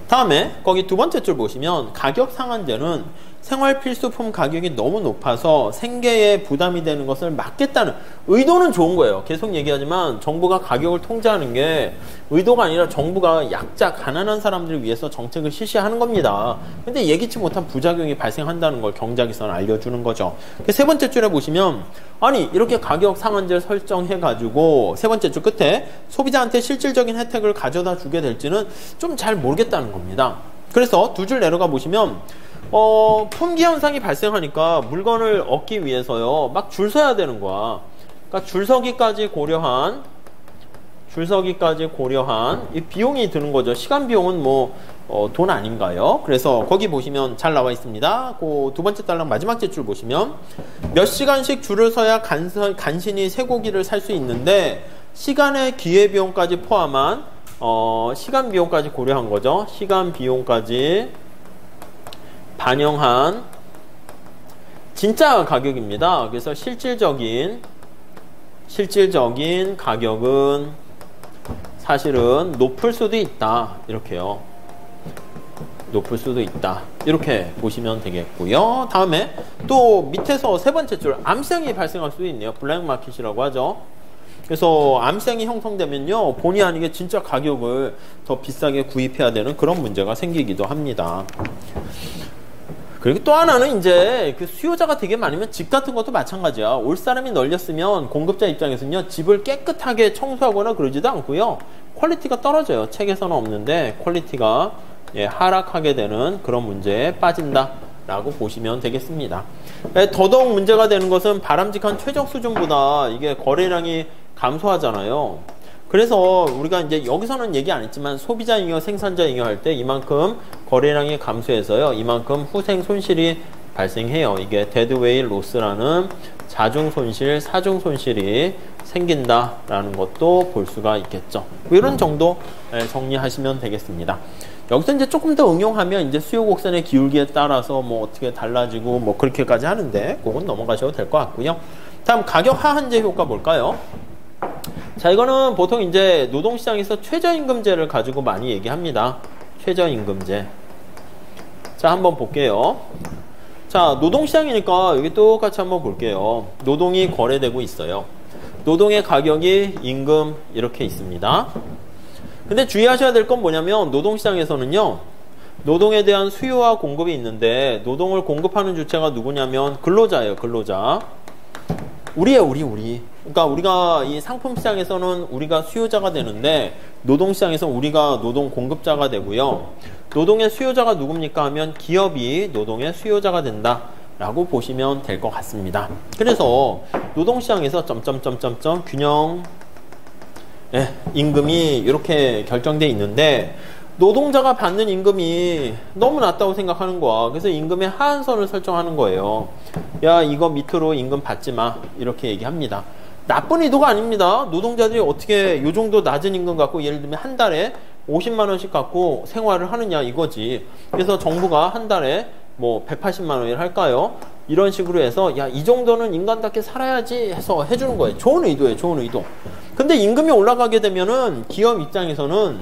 다음에 거기 두 번째 줄 보시면 가격 상한제는 생활 필수품 가격이 너무 높아서 생계에 부담이 되는 것을 막겠다는 의도는 좋은 거예요. 계속 얘기하지만 정부가 가격을 통제하는 게 의도가 아니라 정부가 약자, 가난한 사람들을 위해서 정책을 실시하는 겁니다. 근데 예기치 못한 부작용이 발생한다는 걸 경제학에서는 알려주는 거죠. 세 번째 줄에 보시면 아니 이렇게 가격 상한제를 설정해가지고 세 번째 줄 끝에 소비자한테 실질적인 혜택을 가져다 주게 될지는 좀 잘 모르겠다는 겁니다. 그래서 두 줄 내려가 보시면 품귀 현상이 발생하니까 물건을 얻기 위해서요 막 줄 서야 되는 거야. 그러니까 줄서기까지 고려한 이 비용이 드는 거죠. 시간 비용은 뭐 돈 아닌가요? 그래서 거기 보시면 잘 나와 있습니다. 그 두 번째 달랑 마지막 줄 보시면 몇 시간씩 줄을 서야 간신히 쇠고기를 살 수 있는데 시간의 기회비용까지 포함한 시간 비용까지 고려한 거죠. 시간 비용까지 반영한 진짜 가격입니다. 그래서 실질적인 가격은 사실은 높을 수도 있다. 이렇게요. 높을 수도 있다. 이렇게 보시면 되겠고요. 다음에 또 밑에서 세 번째 줄 암시장이 발생할 수도 있네요. 블랙마켓이라고 하죠. 그래서 암시장이 형성되면요, 본의 아니게 진짜 가격을 더 비싸게 구입해야 되는 그런 문제가 생기기도 합니다. 그리고 또 하나는 이제 그 수요자가 되게 많으면 집 같은 것도 마찬가지야. 올 사람이 널렸으면 공급자 입장에서는요, 집을 깨끗하게 청소하거나 그러지도 않고요, 퀄리티가 떨어져요. 책에서는 없는데 퀄리티가 하락하게 되는 그런 문제에 빠진다 라고 보시면 되겠습니다. 더더욱 문제가 되는 것은 바람직한 최적 수준보다 이게 거래량이 감소하잖아요. 그래서 우리가 이제 여기서는 얘기 안 했지만 소비자 잉여, 생산자 잉여 할 때 이만큼 거래량이 감소해서요, 이만큼 후생 손실이 발생해요. 이게 데드웨일 로스라는 자중 손실, 사중 손실이 생긴다라는 것도 볼 수가 있겠죠. 이런 정도 정리하시면 되겠습니다. 여기서 이제 조금 더 응용하면 이제 수요 곡선의 기울기에 따라서 뭐 어떻게 달라지고 뭐 그렇게까지 하는데 그건 넘어가셔도 될 것 같고요. 다음 가격 하한제 효과 볼까요? 자, 이거는 보통 이제 노동시장에서 최저임금제를 가지고 많이 얘기합니다. 최저임금제. 자, 한번 볼게요. 자, 노동시장이니까 여기 똑같이 한번 볼게요. 노동이 거래되고 있어요. 노동의 가격이 임금 이렇게 있습니다. 근데 주의하셔야 될 건 뭐냐면 노동시장에서는요, 노동에 대한 수요와 공급이 있는데 노동을 공급하는 주체가 누구냐면 근로자예요. 근로자. 우리예요. 우리. 그러니까 우리가 이 상품 시장에서는 우리가 수요자가 되는데 노동시장에서 우리가 노동 공급자가 되고요. 노동의 수요자가 누굽니까 하면 기업이 노동의 수요자가 된다 라고 보시면 될 것 같습니다. 그래서 노동시장에서 균형 임금이 이렇게 결정돼 있는데 노동자가 받는 임금이 너무 낮다고 생각하는 거야. 그래서 임금의 하한선을 설정하는 거예요. 야, 이거 밑으로 임금 받지 마. 이렇게 얘기합니다. 나쁜 의도가 아닙니다. 노동자들이 어떻게 요 정도 낮은 임금 갖고 예를 들면 한 달에 50만 원씩 갖고 생활을 하느냐 이거지. 그래서 정부가 한 달에 뭐 180만 원을 할까요? 이런 식으로 해서 야, 이 정도는 인간답게 살아야지 해서 해주는 거예요. 좋은 의도예요. 좋은 의도. 근데 임금이 올라가게 되면은 기업 입장에서는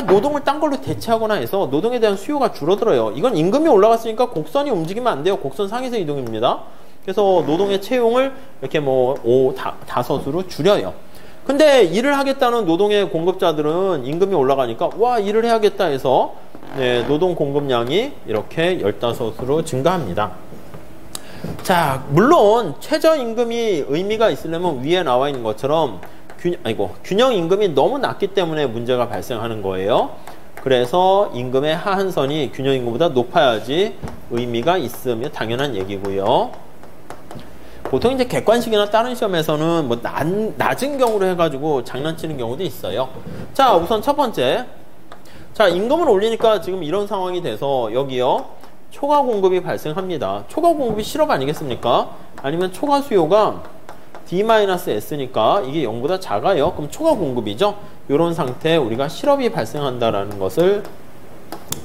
노동을 딴 걸로 대체하거나 해서 노동에 대한 수요가 줄어들어요. 이건 임금이 올라갔으니까 곡선이 움직이면 안 돼요. 곡선 상에서 이동입니다. 그래서 노동의 채용을 이렇게 뭐 5~5으로 줄여요. 근데 일을 하겠다는 노동의 공급자들은 임금이 올라가니까 와, 일을 해야겠다 해서 노동 공급량이 이렇게 15으로 증가합니다. 자, 물론 최저임금이 의미가 있으려면 위에 나와 있는 것처럼 균형 임금이 너무 낮기 때문에 문제가 발생하는 거예요. 그래서 임금의 하한선이 균형 임금보다 높아야지 의미가 있으면 당연한 얘기고요. 보통 이제 객관식이나 다른 시험에서는 뭐 낮은 경우로 해가지고 장난치는 경우도 있어요. 자, 우선 첫 번째. 자, 임금을 올리니까 지금 이런 상황이 돼서 여기요, 초과 공급이 발생합니다. 초과 공급이 실업 아니겠습니까? 아니면 초과 수요가 D-S니까 이게 0보다 작아요. 그럼 초과 공급이죠. 이런 상태에 우리가 실업이 발생한다라는 것을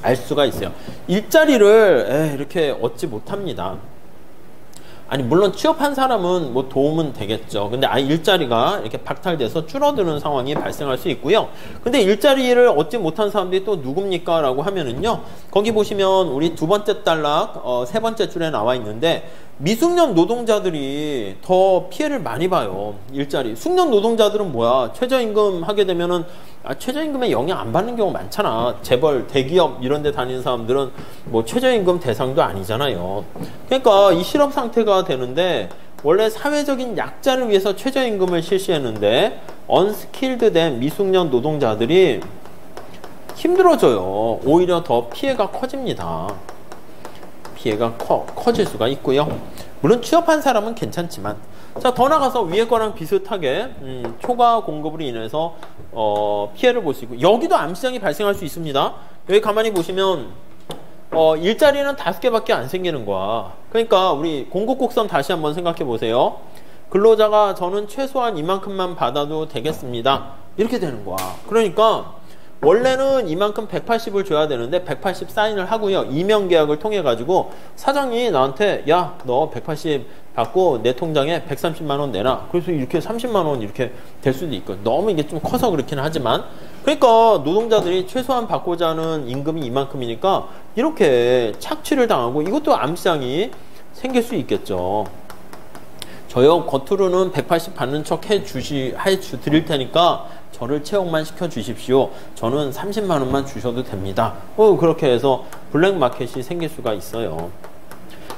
알 수가 있어요. 일자리를 이렇게 얻지 못합니다. 아니, 물론 취업한 사람은 뭐 도움은 되겠죠. 근데 일자리가 이렇게 박탈돼서 줄어드는 상황이 발생할 수 있고요. 근데 일자리를 얻지 못한 사람들이 또 누굽니까? 라고 하면은요, 거기 보시면 우리 두 번째 단락, 세 번째 줄에 나와 있는데, 미숙련 노동자들이 더 피해를 많이 봐요. 일자리. 숙련 노동자들은 뭐야? 최저임금 하게 되면은 최저임금에 영향 안 받는 경우 많잖아. 재벌, 대기업 이런 데 다니는 사람들은 뭐 최저임금 대상도 아니잖아요. 그러니까 이 실업 상태가 되는데 원래 사회적인 약자를 위해서 최저임금을 실시했는데 언스킬드된 미숙련 노동자들이 힘들어져요. 오히려 더 피해가 커집니다. 피해가 커질 수가 있고요. 물론 취업한 사람은 괜찮지만, 자, 더 나가서 위에 거랑 비슷하게 초과 공급으로 인해서 피해를 볼 수 있고, 여기도 암시장이 발생할 수 있습니다. 여기 가만히 보시면 일자리는 5개밖에 안 생기는 거야. 그러니까 우리 공급곡선 다시 한번 생각해 보세요. 근로자가 저는 최소한 이만큼만 받아도 되겠습니다. 이렇게 되는 거야. 그러니까 원래는 이만큼 180을 줘야 되는데 180 사인을 하고요. 이면 계약을 통해 가지고 사장이 나한테 야, 너 180 받고 내 통장에 130만 원 내놔. 그래서 이렇게 30만 원 이렇게 될 수도 있고 너무 이게 좀 커서 그렇긴 하지만 그러니까 노동자들이 최소한 받고자 하는 임금이 이만큼이니까 이렇게 착취를 당하고 이것도 암시장이 생길 수 있겠죠. 저요 겉으로는 180 받는 척 드릴 테니까 저를 채용만 시켜 주십시오. 저는 30만 원만 주셔도 됩니다. 그렇게 해서 블랙마켓이 생길 수가 있어요.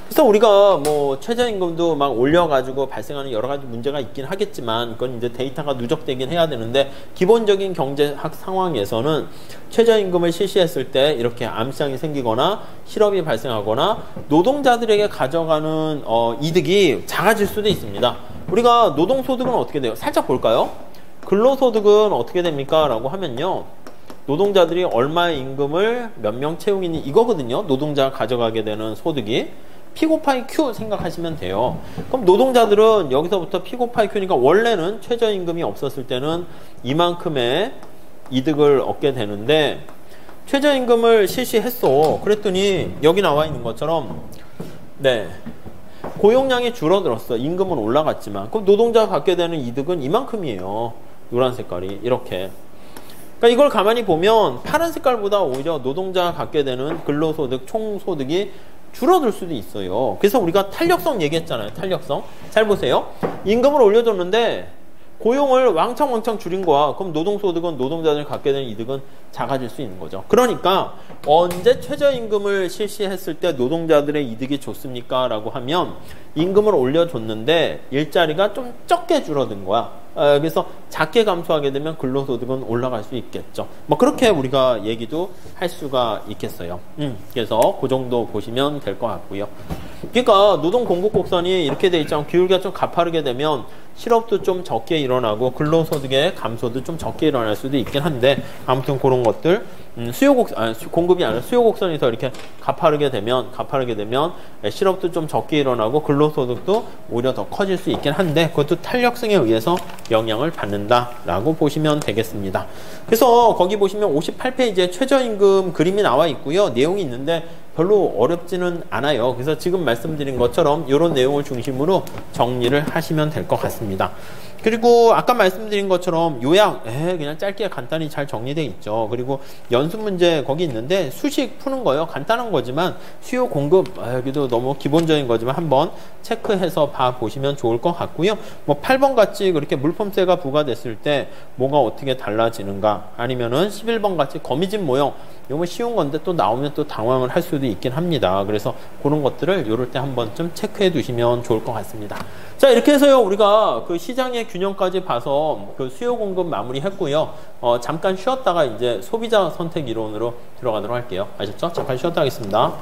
그래서 우리가 뭐 최저임금도 막 올려가지고 발생하는 여러 가지 문제가 있긴 하겠지만 그건 이제 데이터가 누적되긴 해야 되는데 기본적인 경제학 상황에서는 최저임금을 실시했을 때 이렇게 암시장이 생기거나 실업이 발생하거나 노동자들에게 가져가는 이득이 작아질 수도 있습니다. 우리가 노동소득은 어떻게 돼요? 살짝 볼까요? 근로소득은 어떻게 됩니까? 라고 하면요. 노동자들이 얼마의 임금을 몇 명 채용이니 이거거든요. 노동자가 가져가게 되는 소득이. P 곱하기 Q 생각하시면 돼요. 그럼 노동자들은 여기서부터 P 곱하기 Q니까 원래는 최저임금이 없었을 때는 이만큼의 이득을 얻게 되는데 최저임금을 실시했어. 그랬더니 여기 나와 있는 것처럼 네 고용량이 줄어들었어. 임금은 올라갔지만 그럼 노동자가 갖게 되는 이득은 이만큼이에요. 노란 색깔이 이렇게. 그러니까 이걸 가만히 보면 파란 색깔보다 오히려 노동자가 갖게 되는 근로소득, 총소득이 줄어들 수도 있어요. 그래서 우리가 탄력성 얘기했잖아요. 탄력성. 잘 보세요. 임금을 올려줬는데 고용을 왕창 줄인 거야. 그럼 노동소득은 노동자들이 갖게 되는 이득은 작아질 수 있는 거죠. 그러니까 언제 최저임금을 실시했을 때 노동자들의 이득이 좋습니까? 라고 하면 임금을 올려줬는데 일자리가 좀 적게 줄어든 거야. 그래서 작게 감소하게 되면 근로소득은 올라갈 수 있겠죠. 뭐 그렇게 우리가 얘기도 할 수가 있겠어요. 그래서 그 정도 보시면 될 것 같고요. 그러니까 노동 공급 곡선이 이렇게 돼 있잖아요. 기울기가 좀 가파르게 되면 실업도 좀 적게 일어나고 근로소득의 감소도 좀 적게 일어날 수도 있긴 한데 아무튼 그런 것들 공급이 아니라 수요 곡선이 더 이렇게 가파르게 되면 실업도 좀 적게 일어나고 근로소득도 오히려 더 커질 수 있긴 한데 그것도 탄력성에 의해서 영향을 받는다라고 보시면 되겠습니다. 그래서 거기 보시면 58페이지에 최저임금 그림이 나와 있고요. 내용이 있는데 별로 어렵지는 않아요. 그래서 지금 말씀드린 것처럼 이런 내용을 중심으로 정리를 하시면 될 것 같습니다. 그리고 아까 말씀드린 것처럼 요약 그냥 짧게 간단히 잘 정리되어 있죠. 그리고 연습 문제 거기 있는데 수식 푸는 거요. 간단한 거지만 수요 공급 여기도 너무 기본적인 거지만 한번 체크해서 봐보시면 좋을 것 같고요. 뭐 8번 같이 그렇게 물품세가 부과됐을 때 뭐가 어떻게 달라지는가 아니면은 11번 같이 거미집 모형 이거 쉬운 건데 또 나오면 또 당황을 할 수도 있긴 합니다. 그래서 그런 것들을 이럴 때 한번 좀 체크해 두시면 좋을 것 같습니다. 자, 이렇게 해서요, 우리가 그 시장의 균형까지 봐서 그 수요 공급 마무리 했고요. 잠깐 쉬었다가 이제 소비자 선택 이론으로 들어가도록 할게요. 아셨죠? 잠깐 쉬었다 하겠습니다.